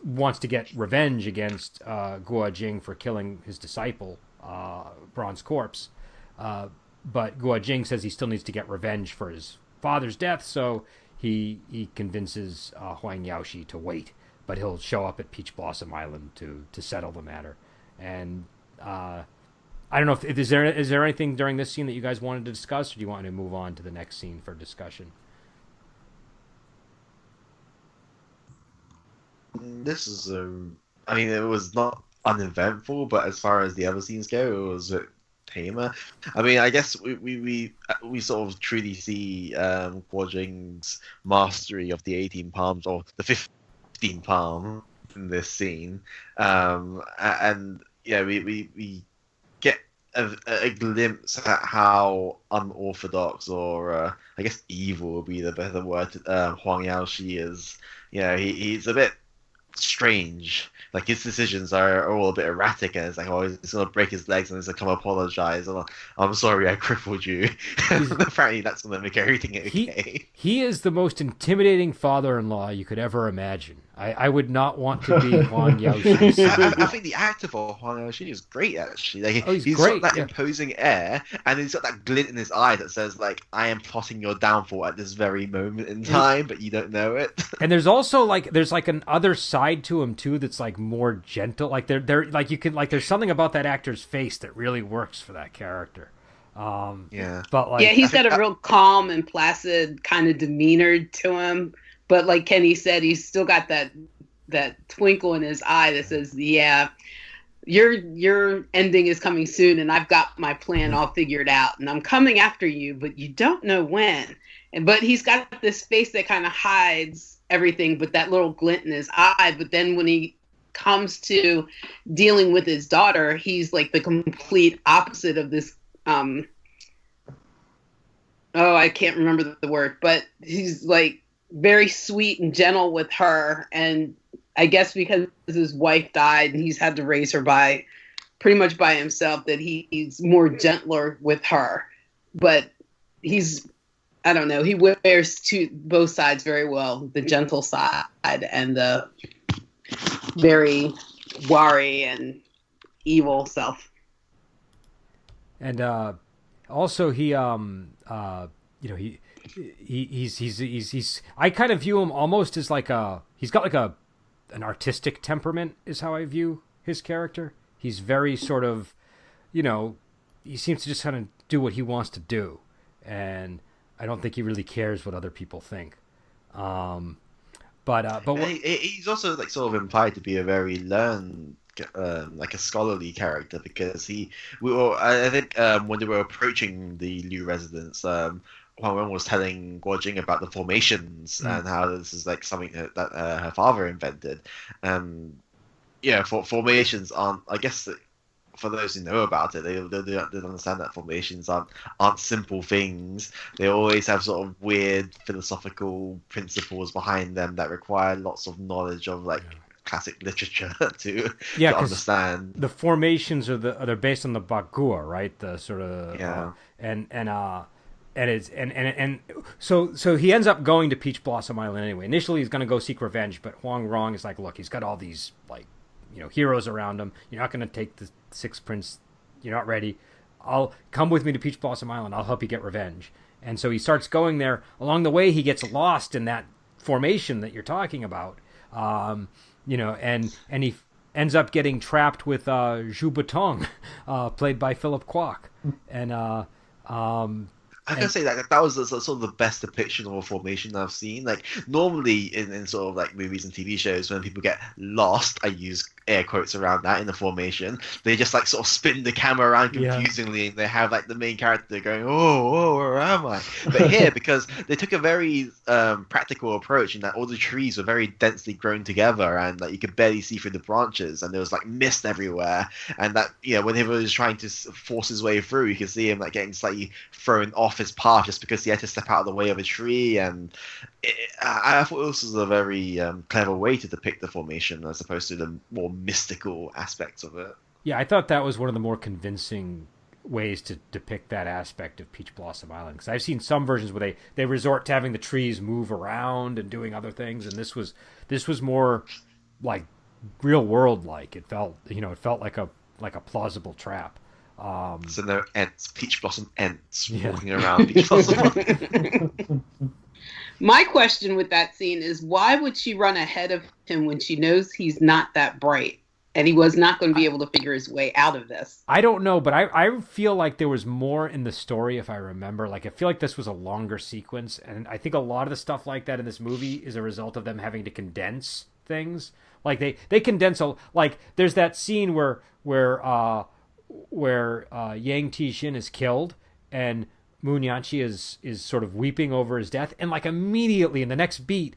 wants to get revenge against Guo Jing for killing his disciple, Bronze Corpse. But Guo Jing says he still needs to get revenge for his father's death, so he convinces Huang Yaoshi to wait, but he'll show up at Peach Blossom Island to settle the matter. And I don't know if is there anything during this scene that you guys wanted to discuss, or do you want to move on to the next scene for discussion? This is it was not uneventful, but as far as the other scenes go, it was tamer. I mean, I guess we sort of truly see Guo Jing's mastery of the 18 palms or the 15 palm in this scene, and yeah, we get a glimpse at how unorthodox or I guess evil would be the better word. Huang Yaoshi is. He's a bit strange. Like his decisions are all a bit erratic, and it's like, oh, he's gonna break his legs and he's gonna come apologize. And I'm sorry, I crippled you. Apparently, that's gonna make everything okay. He is the most intimidating father-in-law you could ever imagine. I would not want to be Huang Yaoshi's son. I think the actor for Huang Yaoshi is great, actually. Like, He's got great, that yeah. imposing air, and he's got that glint in his eye that says, like, I am plotting your downfall at this very moment in time, but you don't know it. And there's also there's an other side to him too that's like more gentle. Like they're like you can like there's something about that actor's face that really works for that character. Yeah. But like Yeah, he's got a real calm and placid kind of demeanor to him. But like Kenny said, he's still got that twinkle in his eye that says, "Yeah, your ending is coming soon, and I've got my plan all figured out, and I'm coming after you, but you don't know when." But he's got this face that kind of hides everything, but that little glint in his eye. But then when he comes to dealing with his daughter, he's like the complete opposite of this. I can't remember the word, but he's like very sweet and gentle with her, and I guess because his wife died and he's had to raise her pretty much by himself, that he's more gentler with her. But I don't know, he wears both sides very well, the gentle side and the very wary and evil self. And also he's I kind of view him almost as he's got like an artistic temperament is how I view his character. He's very sort of, he seems to just kind of do what he wants to do, and I don't think he really cares what other people think. But he's also like sort of implied to be a very learned, like a scholarly character, because I think when they were approaching the new residence, Huang Wen was telling Guo Jing about the formations and how this is like something that her father invented. Formations aren't, I guess, for those who know about it, they understand that formations aren't simple things. They always have sort of weird philosophical principles behind them that require lots of knowledge of classic literature to understand. The formations they're based on the Bagua, right? The sort of so he ends up going to Peach Blossom Island anyway. Initially, he's going to go seek revenge, but Huang Rong is like, look, he's got all these heroes around him. You're not going to take the Sixth Prince. You're not ready. I'll come with me to Peach Blossom Island. I'll help you get revenge. And so he starts going there. Along the way, he gets lost in that formation that you're talking about. And he ends up getting trapped with Zhu Batong, played by Philip Kwok. And I can say that was sort of the best depiction of a formation I've seen. Like normally in sort of like movies and TV shows, when people get lost, I use air quotes around that in the formation. They just like sort of spin the camera around confusingly, and they have like the main character going, "Oh, where am I?" But here, because they took a very practical approach in that all the trees were very densely grown together, and like you could barely see through the branches, and there was like mist everywhere, and that when he was trying to force his way through, you could see him like getting slightly thrown off his path just because he had to step out of the way of a tree. And I thought this was a very clever way to depict the formation as opposed to the more mystical aspects of it. Yeah, I thought that was one of the more convincing ways to depict that aspect of Peach Blossom Island, because I've seen some versions where they resort to having the trees move around and doing other things, and this was more like real world like. It felt like a plausible trap. So no ants, Peach Blossom ants walking around Peach Blossom. My question with that scene is, why would she run ahead of him when she knows he's not that bright and he was not going to be able to figure his way out of this? I don't know, but I feel like there was more in the story, if I remember. Like, I feel like this was a longer sequence, and I think a lot of the stuff like that in this movie is a result of them having to condense things. Like, they condense there's that scene where Yang Tixin is killed and Moon Yanqi is sort of weeping over his death, and like immediately in the next beat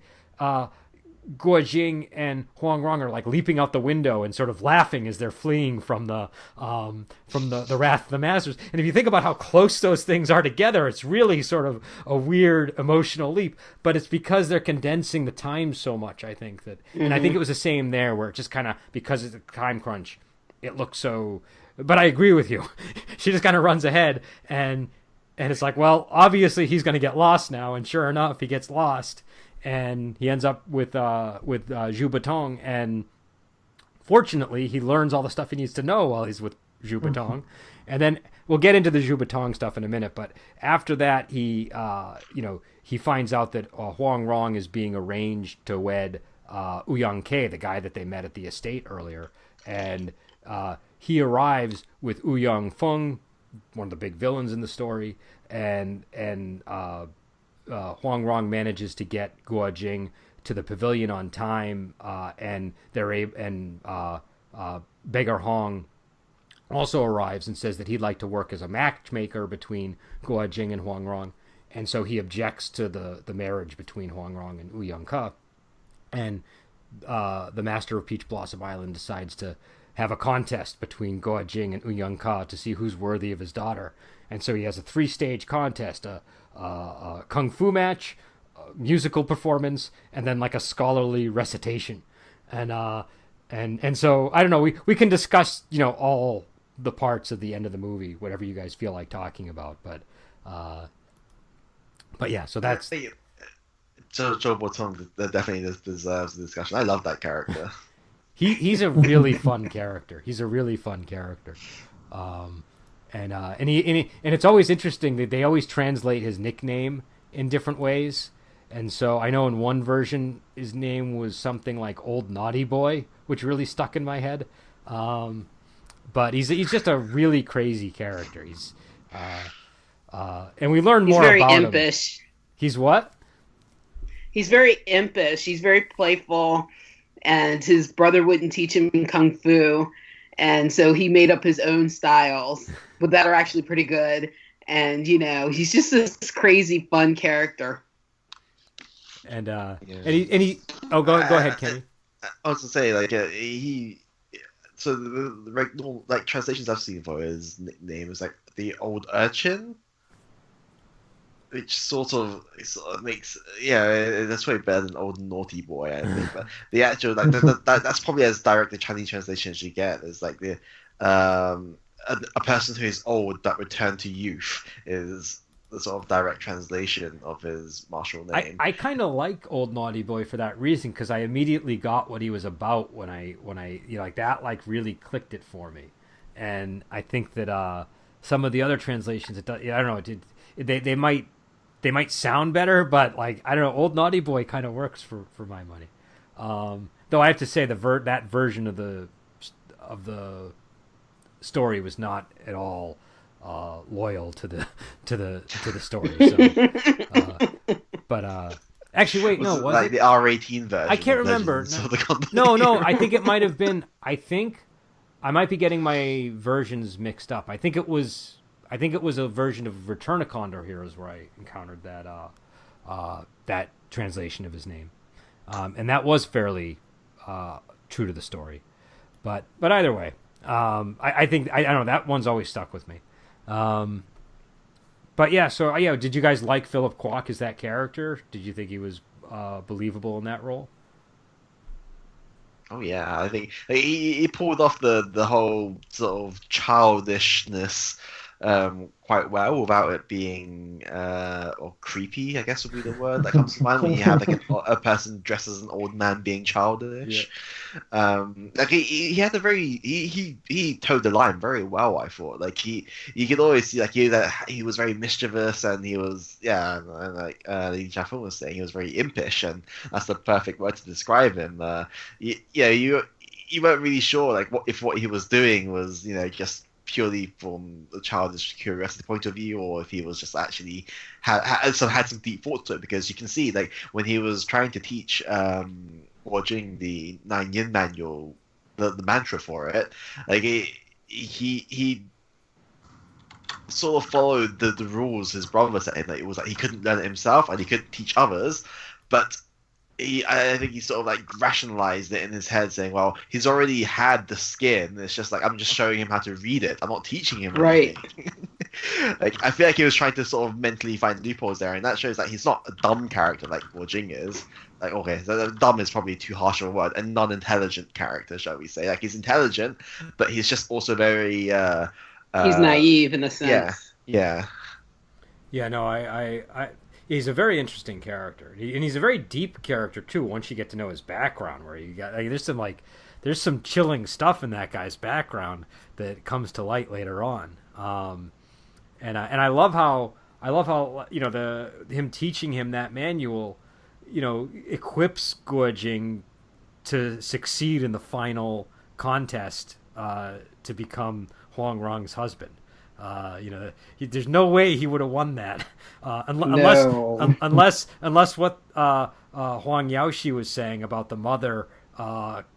Guo Jing and Huang Rong are like leaping out the window and sort of laughing as they're fleeing from the wrath of the masters. And if you think about how close those things are together, it's really sort of a weird emotional leap. But it's because they're condensing the time so much. I think that, and I think it was the same there, where it just kind of, because of the time crunch, it looks so. But I agree with you. She just kind of runs ahead, and it's like, well, obviously he's going to get lost now, and sure enough, he gets lost. And he ends up with Zhu Batong, and fortunately, he learns all the stuff he needs to know while he's with Zhu Batong. And then we'll get into the Zhu Batong stuff in a minute. But after that, he finds out that Huang Rong is being arranged to wed Ouyang Ke, the guy that they met at the estate earlier. And he arrives with Ouyang Feng, one of the big villains in the story, and Huang Rong manages to get Guo Jing to the pavilion on time, and Beggar Hong also arrives and says that he'd like to work as a matchmaker between Guo Jing and Huang Rong, and so he objects to the marriage between Huang Rong and Ouyang Ke, and the master of Peach Blossom Island decides to have a contest between Guo Jing and Ouyang Ke to see who's worthy of his daughter. And so he has a 3-stage contest, a kung fu match, a musical performance, and then like a scholarly recitation. And so I don't know, we can discuss, all the parts of the end of the movie, whatever you guys feel like talking about. But yeah, so that's Zhou Botong definitely deserves the discussion. I love that character. he's a really fun character. And it's always interesting that they always translate his nickname in different ways. And so I know in one version his name was something like Old Naughty Boy, which really stuck in my head. But he's just a really crazy character. He's and we learn more about him. He's very impish. He's what? He's very impish. He's very playful, and his brother wouldn't teach him kung fu. And so he made up his own styles, but that are actually pretty good. And, he's just this crazy, fun character. And he go ahead, Kenny. I was to say, so the translations I've seen for his nickname is like the Old Urchin, which sort of makes, that's way better than Old Naughty Boy, I think. But the actual, that's probably as direct a Chinese translation as you get. It's like a person who is old that returned to youth is the sort of direct translation of his martial name. I kind of like Old Naughty Boy for that reason, because I immediately got what he was about when I that really clicked it for me. And I think that some of the other translations, I don't know, they might sound better, but I don't know, Old Naughty Boy kind of works for my money. Though I have to say that version of the story was not at all loyal to the story. So, but actually, wait, no, was it the R18 version? I can't remember. No, I think it might have been. I think I might be getting my versions mixed up. I think it was a version of Return of Condor Heroes where I encountered that translation of his name, and that was fairly true to the story. But either way, I think I don't know, that one's always stuck with me. But yeah, so did you guys like Philip Kwok as that character? Did you think he was believable in that role? Oh yeah, I think he pulled off the whole sort of childishness quite well without it being or creepy, I guess would be the word that comes to mind when you have a person dressed as an old man being childish. Yeah. He had a very he towed the line very well, I thought. You could always see that he was very mischievous, and he was like Lee Jia-Feng was saying, he was very impish, and that's the perfect word to describe him. You weren't really sure what he was doing was just purely from the childish curiosity point of view, or if he was just actually had some deep thought to it, because you can see when he was trying to teach Guo Jing the Nine Yin manual, the mantra for it, he sort of followed the rules his brother set him. It was he couldn't learn it himself and he couldn't teach others, but I think he sort of like rationalized it in his head, saying, "Well, he's already had the skin. It's just like I'm just showing him how to read it. I'm not teaching him Right. anything." Like I feel like he was trying to sort of mentally find loopholes there, and that shows that he's not a dumb character like Wu Jing is. Like okay, so dumb is probably too harsh of a word. A non-intelligent character, shall we say? Like he's intelligent, but he's just also very. He's naive in a Yeah, sense. yeah. Yeah, no, he's a very interesting character, and he's a very deep character too. Once you get to know his background, where you got there's some chilling stuff in that guy's background that comes to light later on. And I love how him teaching him that manual, equips Guojing to succeed in the final contest to become Huang Rong's husband. There's no way he would have won that unless what Huang Yaoshi was saying about the mother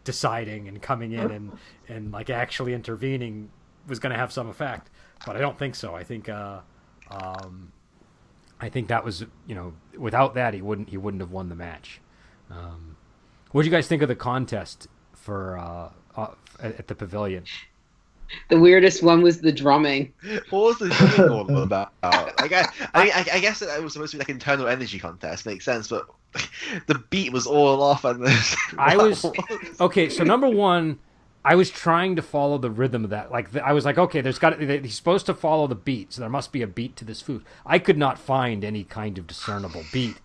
deciding and coming in and like actually intervening was going to have some effect. But I don't think so. I think that was without that he wouldn't have won the match. What do you guys think of the contest for at the pavilion? The weirdest one was the drumming. What was the thing all about? Like, I guess it was supposed to be like internal energy contest. Makes sense, but the beat was all off. And okay. So number one, I was trying to follow the rhythm of that. Like I was like, okay, he's supposed to follow the beat, so there must be a beat to this food. I could not find any kind of discernible beat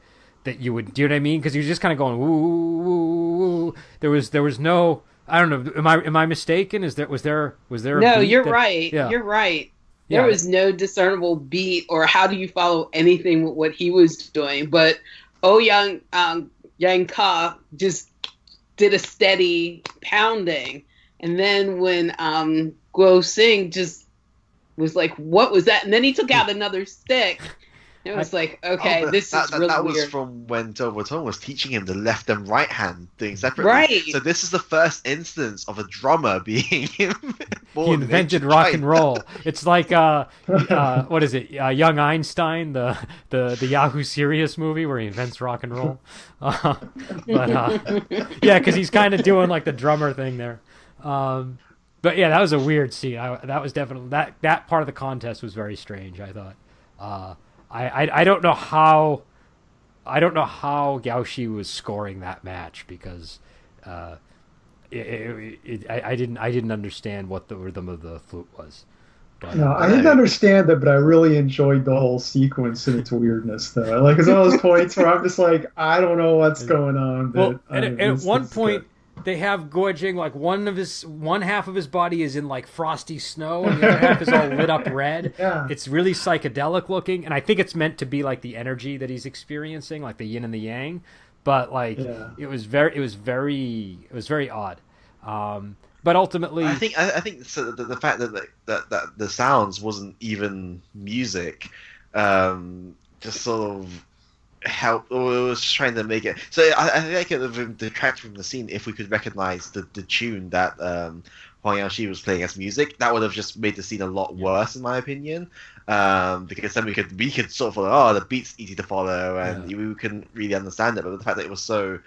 that you would. Do you know what I mean? Because he was just kind of going woo. There was no. I don't know. Am I mistaken? Was there a No, beat you're right. Yeah. You're right. Yeah. There was no discernible beat or how do you follow anything with what he was doing. But Yang Ka just did a steady pounding. And then when Guo Sing just was like, what was that? And then he took out another stick. It was like, okay, this is really that weird. was from when Tong was teaching him the left and right hand doing separately. Right. So this is the first instance of a drummer being He invented rock and roll. It's like what is it? Young Einstein, the Yahoo Serious movie where he invents rock and roll. Yeah, because he's kind of doing like the drummer thing there. But yeah, that was a weird scene. That was definitely that part of the contest was very strange. I thought. I don't know how Gaoshi was scoring that match because I didn't understand what the rhythm of the flute was. But, no, I didn't understand it, but I really enjoyed the whole sequence and its weirdness, though. Like, it's one of those points where I'm just like, I don't know what's going on. But well, at one point, they have Guojing, like one half of his body is in like frosty snow, and the other half is all lit up red. Yeah. It's really psychedelic looking, and I think it's meant to be like the energy that he's experiencing, like the yin and the yang. But like, it was very odd. But ultimately, I think so the fact that the sounds wasn't even music, just sort of helped, or it was just trying to make it. So I think I could have detracted from the scene if we could recognize the tune that Huang Yaoshi was playing as music. That would have just made the scene a lot worse, in my opinion. Because then we could sort of follow. Oh, the beat's easy to follow, and we couldn't really understand it. But the fact that it was so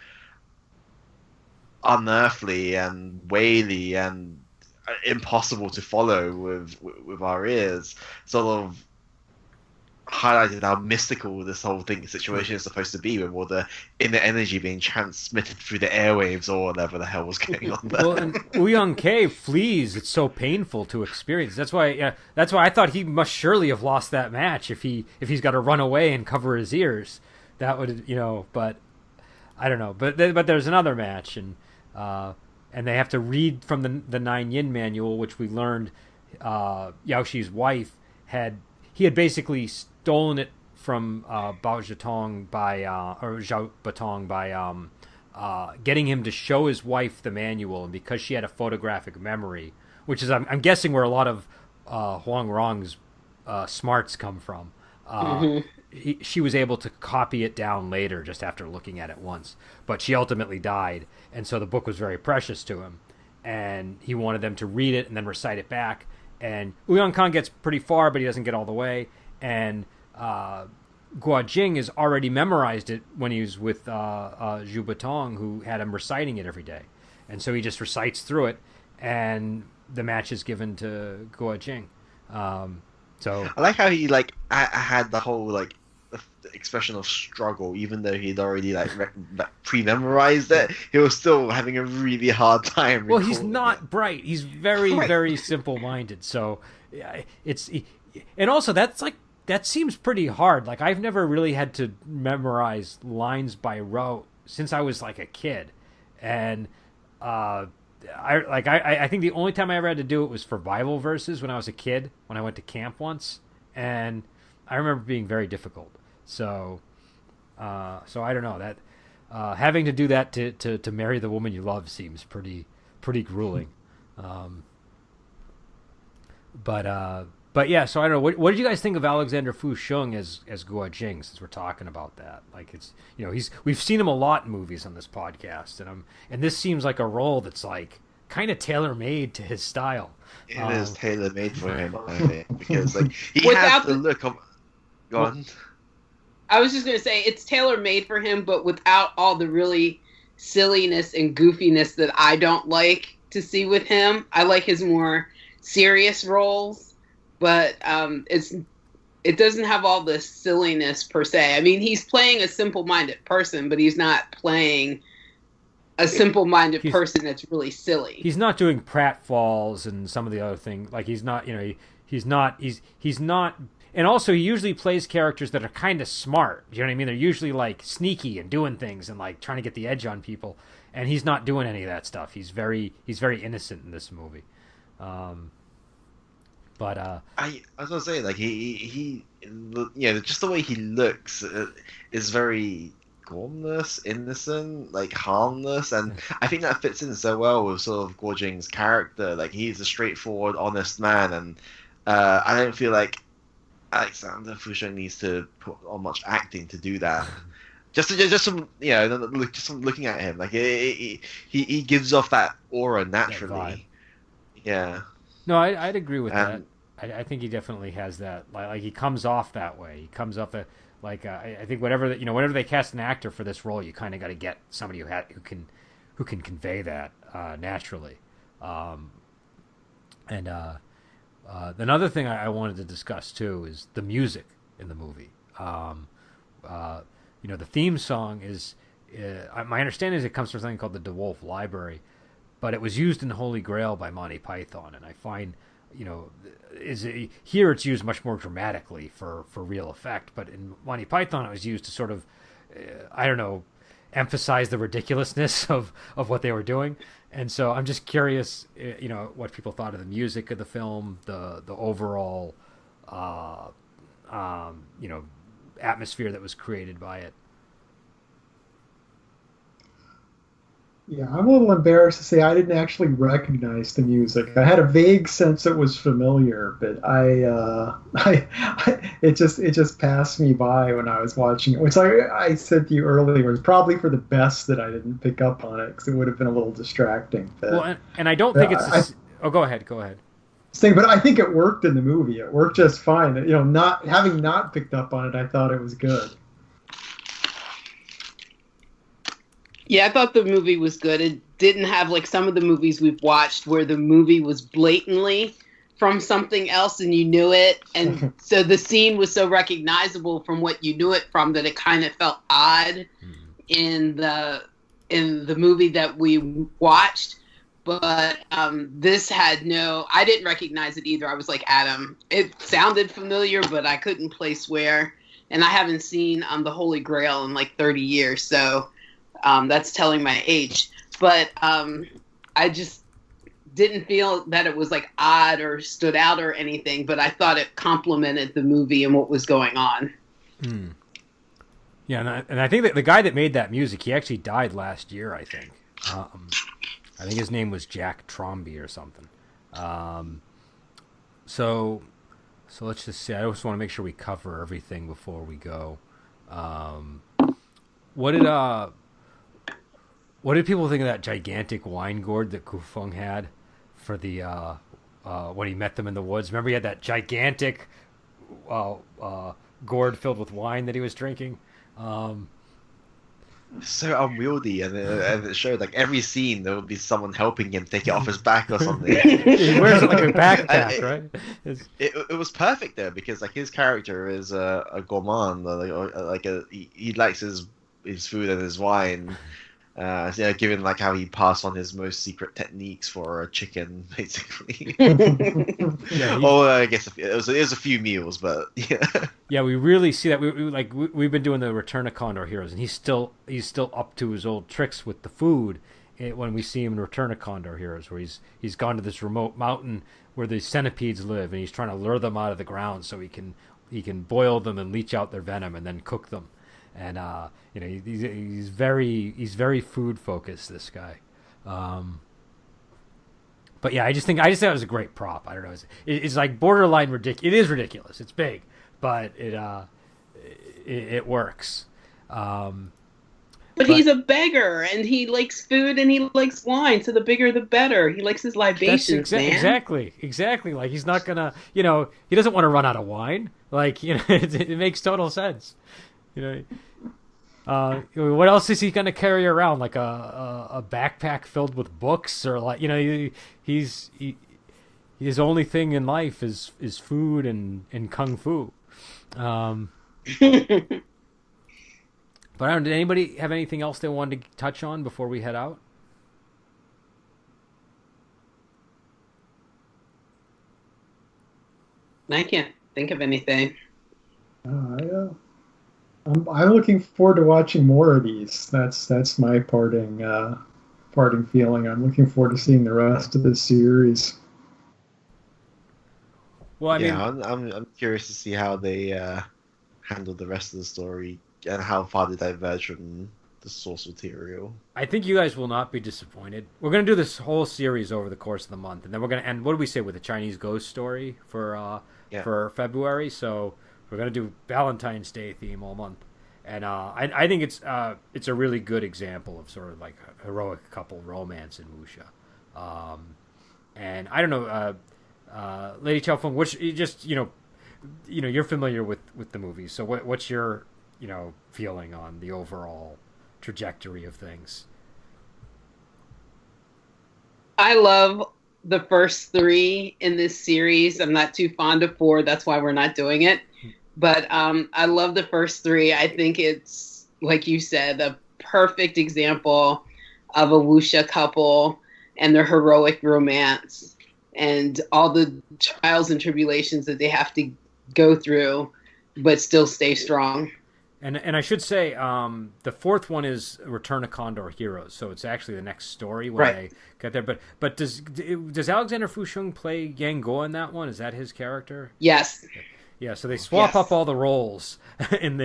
unearthly and waily and impossible to follow with our ears, sort of highlighted how mystical this whole situation is supposed to be, with all the inner energy being transmitted through the airwaves or whatever the hell was going on there. Well, and Ouyang Ke flees. It's so painful to experience. That's why I thought he must surely have lost that match if he's got to run away and cover his ears. That would, but I don't know. But there's another match, and they have to read from the Nine Yin manual, which we learned Yaoshi's wife had basically stolen it from Bao Zhetong by Zhao Batong by getting him to show his wife the manual, and because she had a photographic memory, which is I'm guessing where a lot of Huang Rong's smarts come from. She was able to copy it down later just after looking at it once, but she ultimately died, and so the book was very precious to him, and he wanted them to read it and then recite it back. And Ouyang Khan gets pretty far, but he doesn't get all the way. And Guo Jing has already memorized it when he was with Zhu Batong, who had him reciting it every day, and so he just recites through it, and the match is given to Guo Jing. So I like how he like had the whole like expression of struggle, even though he'd already like pre-memorized it. He was still having a really hard time. Well, he's not it. bright. He's very, very simple-minded. So and also that seems pretty hard. Like I've never really had to memorize lines by rote since I was like a kid, and I think the only time I ever had to do it was for Bible verses when I was a kid, when I went to camp once, and I remember being very difficult. So I don't know that having to do that to marry the woman you love seems pretty grueling. But yeah, so I don't know. What did you guys think of Alexander Fu Sheng as Guo Jing? Since we're talking about that, like it's we've seen him a lot in movies on this podcast, and this seems like a role that's like kind of tailor made to his style. It is tailor made for him, I think, because like he Without has the look of. Go on. I was just going to say it's tailor-made for him, but without all the really silliness and goofiness that I don't like to see with him. I like his more serious roles, but it doesn't have all the silliness per se. I mean, he's playing a simple-minded person, but he's not playing a simple-minded person that's really silly. He's not doing pratfalls and some of the other things. Like he's not, he's not. And also, he usually plays characters that are kind of smart. You know what I mean? They're usually like sneaky and doing things and like trying to get the edge on people. And he's not doing any of that stuff. He's very innocent in this movie. I was gonna say like he just the way he looks is very harmless, innocent, like harmless, and I think that fits in so well with sort of Guo Jing's character. Like he's a straightforward, honest man, and I don't feel like Alexander Fu Sheng needs to put on much acting to do that. Just from looking at him, like he gives off that aura naturally. Yeah. No, I'd agree with that. I think he definitely has that. Like he comes off that way. He comes off that. Like I think whenever they cast an actor for this role, you kind of got to get somebody who can convey that naturally. Another thing I wanted to discuss too is the music in the movie. The theme song is my understanding is it comes from something called the DeWolf Library, but it was used in Holy Grail by Monty Python, and I find here it's used much more dramatically for real effect, but in Monty Python it was used to sort of emphasize the ridiculousness of what they were doing. And so I'm just curious, what people thought of the music of the film, the overall, atmosphere that was created by it. Yeah, I'm a little embarrassed to say I didn't actually recognize the music. I had a vague sense it was familiar, but it just passed me by when I was watching it. Which I said to you earlier was probably for the best that I didn't pick up on it because it would have been a little distracting. But, well, and I don't think it's. Go ahead. But I think it worked in the movie. It worked just fine. Not having not picked up on it, I thought it was good. Yeah, I thought the movie was good. It didn't have like some of the movies we've watched where the movie was blatantly from something else and you knew it. And so the scene was so recognizable from what you knew it from that it kind of felt odd in the movie that we watched. But this had I didn't recognize it either. I was like Adam. It sounded familiar, but I couldn't place where. And I haven't seen The Holy Grail in like 30 years, so... that's telling my age, but I just didn't feel that it was like odd or stood out or anything, but I thought it complemented the movie and what was going on. Yeah, and I think that the guy that made that music, he actually died last year, I think. I think his name was Jack Tromby or something. So let's just say, I just want to make sure we cover everything before we go. What did people think of that gigantic wine gourd that Kufeng had for the when he met them in the woods? Remember, he had that gigantic gourd filled with wine that he was drinking. So unwieldy, and it showed like every scene there would be someone helping him take it off his back or something. He wears it like a backpack, it, right? It's, it was perfect though, because like his character is a gourmand, he likes his food and his wine. Given like how he passed on his most secret techniques for a chicken, basically. I guess it was a few meals, but yeah. Yeah, we really see that. We've been doing the Return of Condor Heroes, and he's still up to his old tricks with the food. When we see him in Return of Condor Heroes, where he's gone to this remote mountain where the centipedes live, and he's trying to lure them out of the ground so he can boil them and leach out their venom and then cook them. And he's very food focused, this guy. But yeah, I just thought it was a great prop. I don't know, it's like borderline ridiculous. It is ridiculous. It's big, but it works. But he's a beggar, and he likes food, and he likes wine. So the bigger, the better. He likes his libations, man. Exactly. Like he's not gonna, he doesn't want to run out of wine. Like it makes total sense. What else is he going to carry around? Like a backpack filled with books, or like his only thing in life is food and kung fu. But did anybody have anything else they wanted to touch on before we head out? I can't think of anything. I'm looking forward to watching more of these. That's my parting feeling. I'm looking forward to seeing the rest of the series. Well, I'm curious to see how they handle the rest of the story and how far they diverge from the source material. I think you guys will not be disappointed. We're going to do this whole series over the course of the month, and then we're going to end. What do we say with the Chinese ghost story for February? So. We're gonna do Valentine's Day theme all month, and I think it's a really good example of sort of like heroic couple romance in wuxia. And I don't know, Lady Chao Feng, which just you're familiar with the movie, so what's your feeling on the overall trajectory of things? I love the first three in this series. I'm not too fond of 4. That's why we're not doing it. But I love the first 3. I think it's, like you said, a perfect example of a wuxia couple and their heroic romance and all the trials and tribulations that they have to go through, but still stay strong. And I should say, the 4th one is Return of Condor Heroes, so it's actually the next story when they get there. But does Alexander Fusheng play Yang Guo in that one? Is that his character? Yes. Yeah, so they swap up all the roles in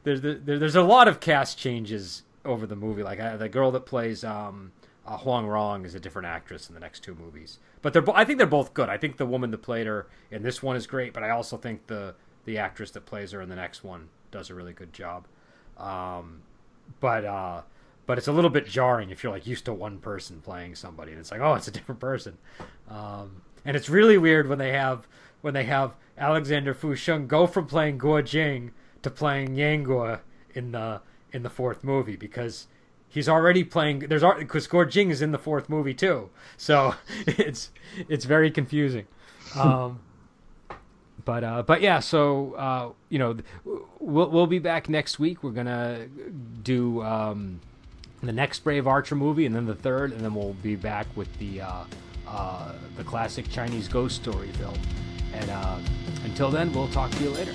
there's a lot of cast changes over the movie. Like the girl that plays Huang Rong is a different actress in the next 2 movies. But I think they're both good. I think the woman that played her in this one is great, but I also think the actress that plays her in the next one does a really good job. But it's a little bit jarring if you're like used to one person playing somebody, and it's like, oh, it's a different person. And it's really weird when they have Alexander Fusheng go from playing Guo Jing to playing Yang Guo in the 4th movie, because he's already playing. Because Guo Jing is in the 4th movie too, so it's very confusing. But yeah, so we'll be back next week. We're gonna do the next Brave Archer movie, and then the 3rd, and then we'll be back with the classic Chinese ghost story film. And until then, we'll talk to you later.